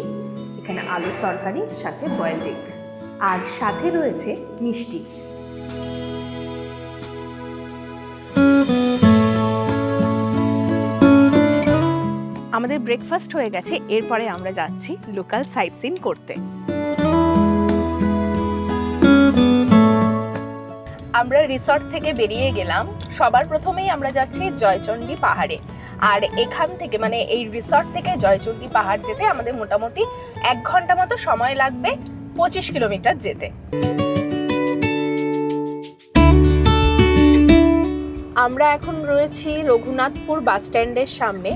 S1: এখানে আলুর তরকারি, সাথে বয়েলড এগ, আর সাথে রয়েছে মিষ্টি। আমাদের ব্রেকফাস্ট হয়ে গেছে, এরপরে আমরা যাচ্ছি লোকাল সাইট সিন করতে। আমরা রিসর্ট থেকে বেরিয়ে গেলাম। সবার প্রথমেই আমরা যাচ্ছি জয়চণ্ডী পাহাড়ে। আর এখান থেকে মানে এই রিসর্ট থেকে জয়চণ্ডী পাহাড় যেতে আমাদের মোটামুটি 1 ঘন্টা মতো সময় লাগবে, 25 কিলোমিটার যেতে। আমরা এখন রয়েছি রঘুনাথপুর বাস স্ট্যান্ডের সামনে।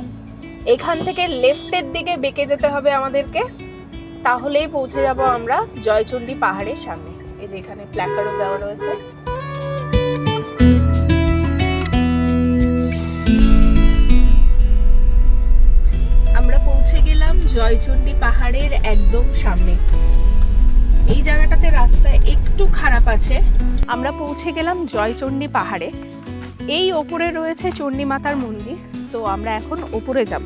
S1: এখান থেকে লেফটের দিকে বেঁকে যেতে হবে আমাদেরকে, তাহলেই পৌঁছে যাব আমরা জয়চণ্ডী পাহাড়ের সামনে। এই যে এখানে প্ল্যাকার্ডও দেওয়া রয়েছে। আমরা পৌঁছে গেলাম জয়চণ্ডী পাহাড়ের একদম সামনে। এই জায়গাটাতে রাস্তা একটু খারাপ আছে। আমরা পৌঁছে গেলাম জয়চণ্ডী পাহাড়ে। এই ওপরে রয়েছে চণ্ডী মাতার মন্দির। তো আমরা এখন ওপরে যাব।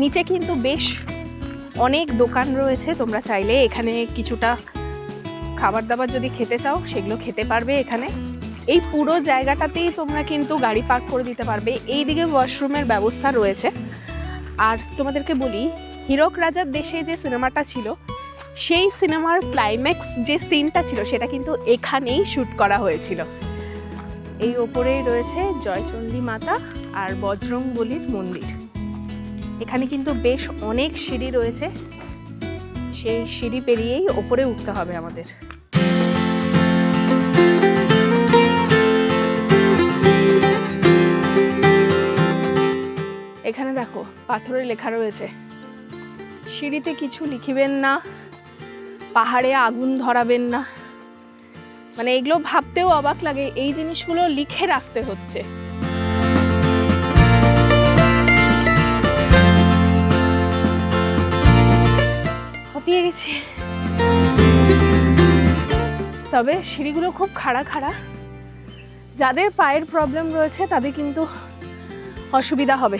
S1: নিচে কিন্তু বেশ অনেক দোকান রয়েছে, তোমরা চাইলে এখানে কিছুটা খাবার দাবার যদি খেতে চাও সেগুলো খেতে পারবে। এখানে এই পুরো জায়গাটাতেই তোমরা কিন্তু গাড়ি পার্ক করে দিতে পারবে। এইদিকে ওয়াশরুমের ব্যবস্থা রয়েছে। আর তোমাদেরকে বলি, হীরক রাজার দেশে যে সিনেমাটা ছিল সেই সিনেমার ক্লাইম্যাক্স যে সিনটা ছিল সেটা কিন্তু এখানেই শ্যুট করা হয়েছিল। এই ওপরেই রয়েছে জয়চণ্ডী মাতা আর বজরংবলীর মন্দির। এখানে কিন্তু বেশ অনেক সিঁড়ি রয়েছে, সেই সিঁড়ি পেরিয়েই ওপরে উঠতে হবে আমাদের। এখানে দেখো পাথরে লেখা রয়েছে, সিঁড়িতে কিছু লিখিবেন না, পাহাড়ে আগুন ধরাবেন না। মানে এগুলো ভাবতেও অবাক লাগে, এই জিনিসগুলো লিখে রাখতে হচ্ছে। হাঁপিয়ে গেছি। তবে সিঁড়িগুলো খুব খাড়া খাড়া, যাদের পায়ের প্রবলেম রয়েছে তাদের কিন্তু অসুবিধা হবে।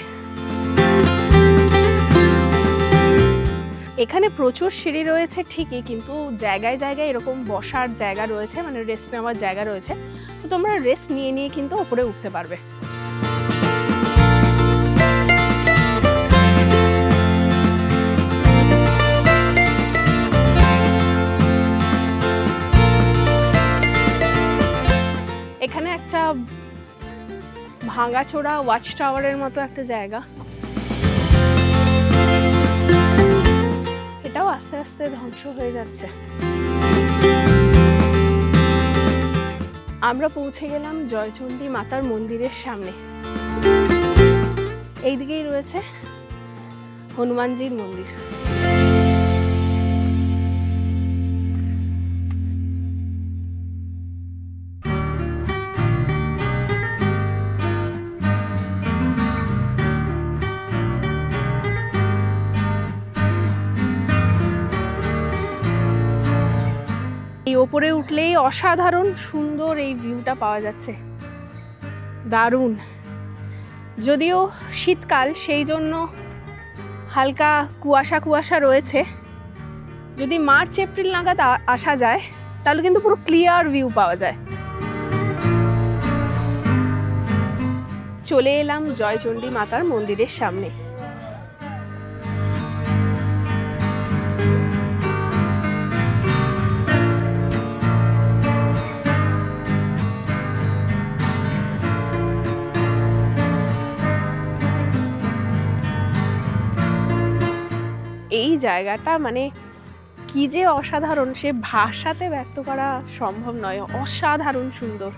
S1: এখানে প্রচুর সিঁড়ি রয়েছে ঠিকই, কিন্তু জায়গায় জায়গায় এরকম বসার জায়গা রয়েছে, মানে রেস্ট নেওয়ার জায়গা রয়েছে, তো তোমরা রেস্ট নিয়ে নিয়ে কিন্তু ওপরে উঠতে পারবে। এখানে একটা ভাঙাচোরা ওয়াচ টাওয়ারের মতো একটা জায়গা, এটাও আস্তে আস্তে ধ্বংস হয়ে যাচ্ছে। আমরা পৌঁছে গেলাম জয়চণ্ডী মাতার মন্দিরের সামনে। এইদিকেই রয়েছে হনুমানজির মন্দির। এই ওপরে উঠলেই অসাধারণ সুন্দর এই ভিউটা পাওয়া যাচ্ছে, দারুণ। যদিও শীতকাল, সেই জন্য হালকা কুয়াশা কুয়াশা রয়েছে। যদি মার্চ এপ্রিল নাগাদ আসা যায় তাহলে কিন্তু পুরো ক্লিয়ার ভিউ পাওয়া যায়। চলে এলাম জয়চণ্ডী মাতার মন্দিরের সামনে। এই জায়গাটা মানে কি যে অসাধারণ, সে ভাষাতে ব্যক্ত করা সম্ভব নয়। অসাধারণ সুন্দর,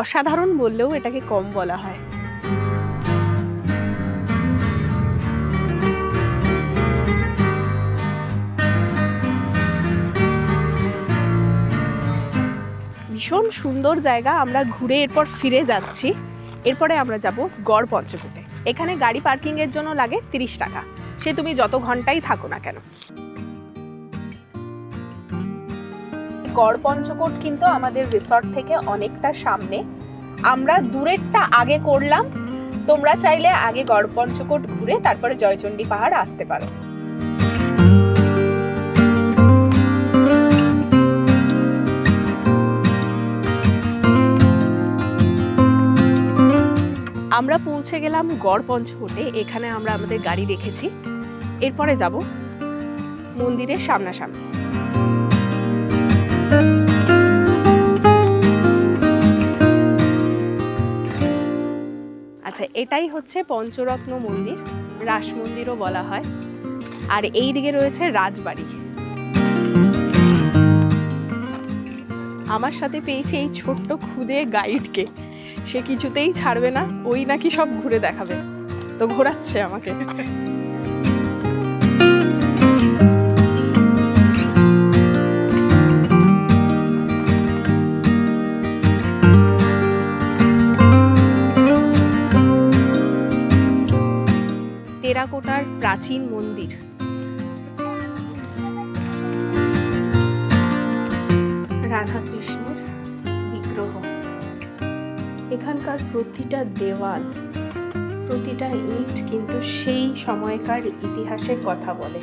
S1: অসাধারণ বললেও এটাকে কম বলা হয়। ভীষণ সুন্দর জায়গা। আমরা ঘুরে এরপর ফিরে যাচ্ছি। এরপরে আমরা যাব গড় পঞ্চকোটে। এখানে গাড়ি পার্কিং এর জন্য লাগে 30 টাকা, সে তুমি যত ঘন্টাই থাকো না কেন। গড় পঞ্চকোট কিন্তু আমাদের রিসর্ট থেকে অনেকটা সামনে। আমরা দূরেরটা আগে করলাম, তোমরা চাইলে আগে গড় পঞ্চকোট ঘুরে তারপরে জয়চণ্ডী পাহাড় আসতে পারো। আমরা পৌঁছে গেলাম গড় পঞ্চকোটে। এখানে আমরা আমাদের গাড়ি রেখেছি। এরপরে যাব মন্দিরের সামনাসামনি। আচ্ছা, এটাই হচ্ছে পঞ্চরত্ন মন্দির, রাস মন্দিরও বলা হয়। আর এই দিকে রয়েছে রাজবাড়ি। আমার সাথে পেয়েছি এই ছোট্ট খুদে গাইডকে, সে কিছুতেই ছাড়বে না, ওই নাকি সব ঘুরে দেখাবে, তো ঘোরাচ্ছে আমাকে। টেরাকোটার প্রাচীন মন্দির। রাধাকৃষ্ণের বিগ্রহ। এখানকার প্রতিটা দেওয়াল, প্রতিটা ইট কিন্তু সেই সময়কার ইতিহাসের কথা বলে।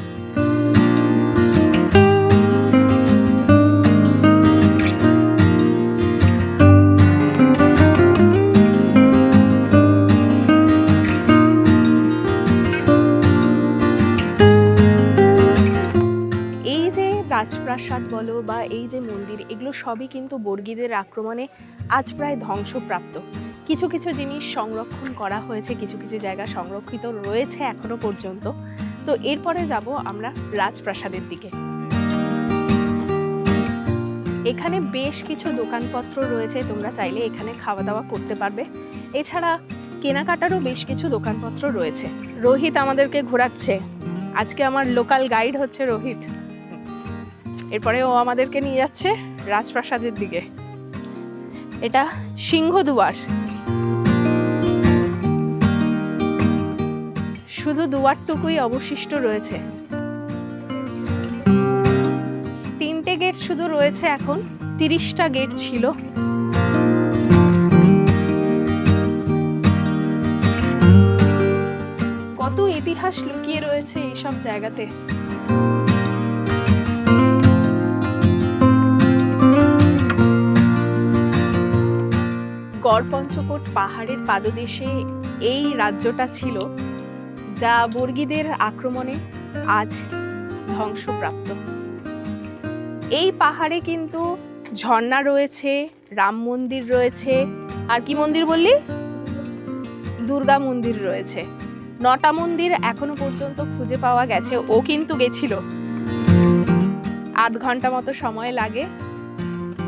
S1: রাজপ্রাসাদ বলো বা এই যে মন্দির, এগুলো সবই কিন্তু বর্গীদের আক্রমণে আজ প্রায় ধ্বংসপ্রাপ্ত। কিছু কিছু জিনিস সংরক্ষণ করা হয়েছে, কিছু কিছু জায়গা সংরক্ষিত রয়েছে এখনো পর্যন্ত। তো এরপরে যাব আমরা রাজপ্রাসাদের দিকে। এখানে বেশ কিছু দোকানপত্র রয়েছে, তোমরা চাইলে এখানে খাওয়া দাওয়া করতে পারবে। এছাড়া কেনাকাটারও বেশ কিছু দোকানপত্র রয়েছে। রোহিত আমাদেরকে ঘোরাচ্ছে, আজকে আমার লোকাল গাইড হচ্ছে রোহিত। এরপরে ও আমাদেরকে নিয়ে যাচ্ছে রাজপ্রাসাদের দিকে। এটা সিংহদুয়ার। শুধু দুয়ারটুকুই অবশিষ্ট রয়েছে। 3টে গেট শুধু রয়েছে এখন, 30টা গেট ছিল। কত ইতিহাস লুকিয়ে রয়েছে এইসব জায়গাতে। গড়পঞ্চকোট পাহাড়ের পাদদেশে এই রাজ্যটা ছিল, যা বর্গীদের আক্রমণে আজ ধ্বংসপ্রাপ্ত। এই পাহাড়ে কিন্তু ঝর্ণা রয়েছে, রাম মন্দির রয়েছে, আর কি মন্দির বললি? দুর্গা মন্দির রয়েছে। 9টা মন্দির এখনো পর্যন্ত খুঁজে পাওয়া গেছে। ও কিন্তু গেছিল, আধ ঘন্টা মতো সময় লাগে।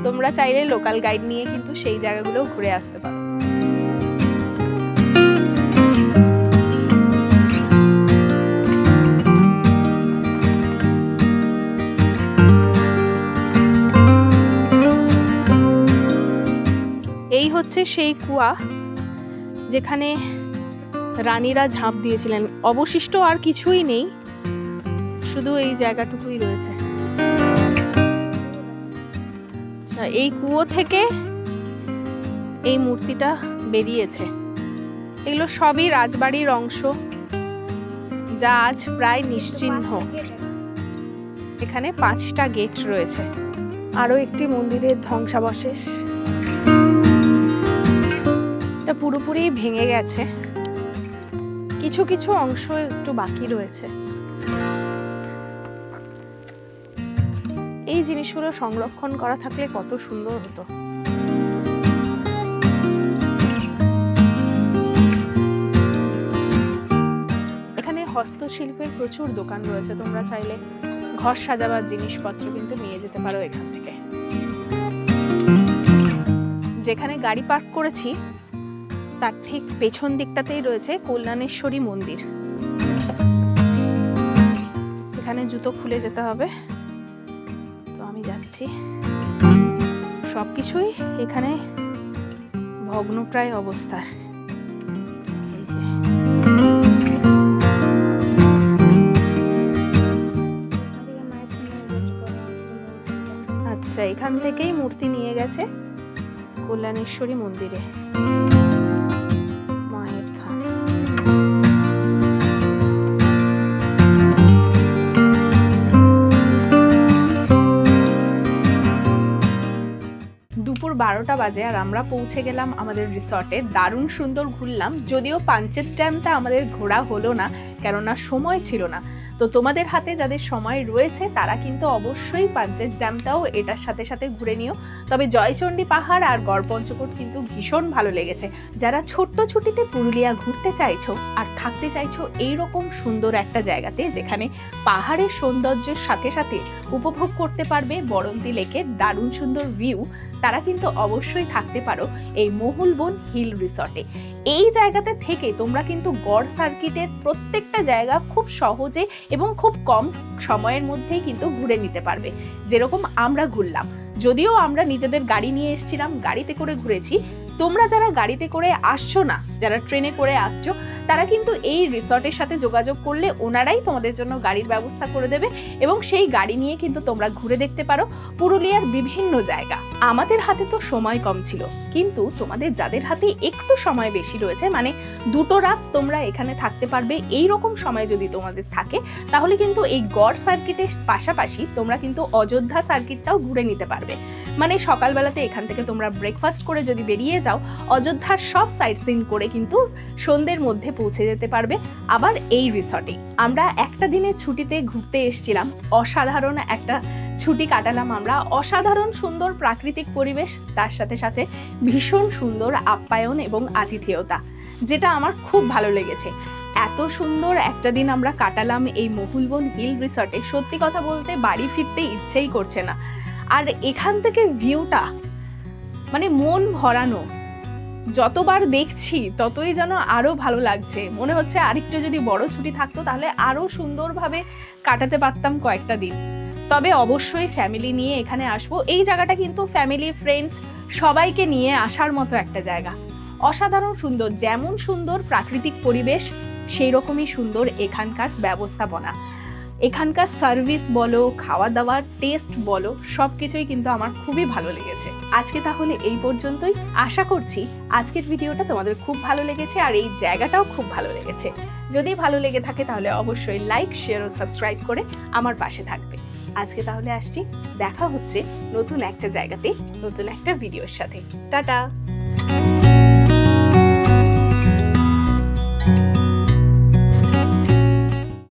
S1: তোমরা চাইলে লোকাল গাইড নিয়ে কিন্তু সেই জায়গাগুলো ঘুরে আসতে পারো। এই হচ্ছে সেই কুয়া যেখানে রানীরা ঝাঁপ দিয়েছিলেন। অবশিষ্ট আর কিছুই নেই, শুধু এই জায়গাটুকুই রয়েছে। আচ্ছা, এই কুয়ো থেকে এই মূর্তিটা বেরিয়েছে। এগুলো সবই রাজবাড়ির অংশ, যা আজ প্রায় নিশ্চিহ্ন। এখানে 5টা গেট রয়েছে। আরো একটি মন্দিরের ধ্বংসাবশেষ। এটা পুরোপুরি ভেঙে গেছে, কিছু কিছু অংশ একটু বাকি রয়েছে। এই জিনিসগুলো সংরক্ষণ করা থাকলে কত সুন্দর হতো। এখানে হস্তশিল্পের প্রচুর দোকান রয়েছে। তোমরা চাইলে ঘর সাজাবার জিনিসপত্র কিন্তু নিয়ে যেতে পারো এখান থেকে। যেখানে গাড়ি পার্ক করেছি তার ঠিক পেছন দিকটাতেই রয়েছে কল্যাণেশ্বরী মন্দির। এখানে জুতো খুলে যেতে হবে, তো আমি যাচ্ছি। সবকিছুই এখানে ভগ্নপ্রায় অবস্থার। এই যে আচ্ছা, এখান থেকেই মূর্তি নিয়ে গেছে কল্যাণেশ্বরী মন্দিরে। মায়ের থান। দুপুর 12টা বাজে আর আমরা পৌঁছে গেলাম আমাদের রিসর্টে। দারুণ সুন্দর ঘুরলাম, যদিও পাঞ্চেত ড্যামটা আমাদের ঘোরা হলো না, কেননা সময় ছিল না। তো তোমাদের হাতে যাদের সময় রয়েছে তারা কিন্তু অবশ্যই পাঞ্চেত ড্যামটাও এটার সাথে সাথে ঘুরে নিও। তবে জয়চণ্ডী পাহাড় আর গড়পঞ্চকোট কিন্তু ভীষণ ভালো লেগেছে। যারা ছোট্ট ছুটিতে পুরুলিয়া ঘুরতে চাইছো আর থাকতে চাইছো এইরকম সুন্দর একটা জায়গাতে, যেখানে পাহাড়ের সৌন্দর্যের সাথে সাথে উপভোগ করতে পারবে বরন্তী লেকের দারুণ সুন্দর ভিউ, তারা কিন্তু অবশ্যই থাকতে পারো এই মহুলবন হিল রিসর্টে। এই জায়গাতে থেকে তোমরা কিন্তু গড় সার্কিটের প্রত্যেকটা জায়গা খুব সহজে এবং খুব কম সময়ের মধ্যেই কিন্তু ঘুরে নিতে পারবে, যেরকম আমরা ঘুরলাম। যদিও আমরা নিজেদের গাড়ি নিয়ে এসেছিলাম, গাড়িতে করে ঘুরেছি। তোমরা যারা গাড়িতে করে আসছো না, যারা ট্রেনে করে আসছো, তারা কিন্তু এই রিসর্টের সাথে যোগাযোগ করলে ওনারাই তোমাদের জন্য গাড়ির ব্যবস্থা করে দেবে এবং সেই গাড়ি নিয়ে কিন্তু তোমরা ঘুরে দেখতে পারো পুরুলিয়ার বিভিন্ন জায়গা। আমাদের হাতে তো সময় কম ছিল, কিন্তু তোমাদের যাদের হাতে একটু সময় বেশি রয়েছে, মানে 2টো রাত তোমরা এখানে থাকতে পারবে, এই রকম সময় যদি তোমাদের থাকে, তাহলে কিন্তু এই গড় সার্কিটের পাশাপাশি তোমরা কিন্তু অযোধ্যা সার্কিটটাও ঘুরে নিতে পারবে। মানে সকালবেলাতে এখান থেকে তোমরা ব্রেকফাস্ট করে যদি বেরিয়ে যাও, অযোধ্যার সব সাইট সিন করে কিন্তু সন্ধ্যের মধ্যে পৌঁছে যেতে পারবে আবার এই রিসর্টে। আমরা একটা দিনের ছুটিতে ঘুরতে এসেছিলাম, অসাধারণ একটা ছুটি কাটালাম আমরা। অসাধারণ সুন্দর প্রাকৃতিক পরিবেশ, তার সাথে সাথে ভীষণ সুন্দর আপ্যায়ন এবং আতিথেয়তা, যেটা আমার খুব ভালো লেগেছে। এত সুন্দর একটা দিন আমরা কাটালাম এই মহুলবন হিল রিসর্টে, সত্যি কথা বলতে বাড়ি ফিরতে ইচ্ছেই করছে না। আর এখান থেকে ভিউটা মানে মন ভরানো, যতবার দেখছি ততই যেন আরো ভালো লাগছে। মনে হচ্ছে আরেকটু যদি বড় ছুটি থাকতো তাহলে আরো সুন্দরভাবে কাটাতে পারতাম কয়েকটা দিন। তবে অবশ্যই ফ্যামিলি নিয়ে এখানে আসবো। এই জায়গাটা কিন্তু ফ্যামিলি ফ্রেন্ডস সবাইকে নিয়ে আসার মতো একটা জায়গা। অসাধারণ সুন্দর, যেমন সুন্দর প্রাকৃতিক পরিবেশ সেই রকমই সুন্দর এখানকার ব্যবস্থাপনা। এখানকার সার্ভিস বলো, খাওয়া দাওয়ার টেস্ট বলো, সব কিছুই কিন্তু আমার খুবই ভালো লেগেছে। আজকে তাহলে এই পর্যন্তই। আশা করছি আজকের ভিডিওটা তোমাদের খুব ভালো লেগেছে আর এই জায়গাটাও খুব ভালো লেগেছে। যদি ভালো লেগে থাকে তাহলে অবশ্যই লাইক, শেয়ার ও সাবস্ক্রাইব করে আমার পাশে থাকবে। আজকে তাহলে আসছি, দেখা হচ্ছে নতুন একটা জায়গাতে নতুন একটা ভিডিওর সাথে। টাটা।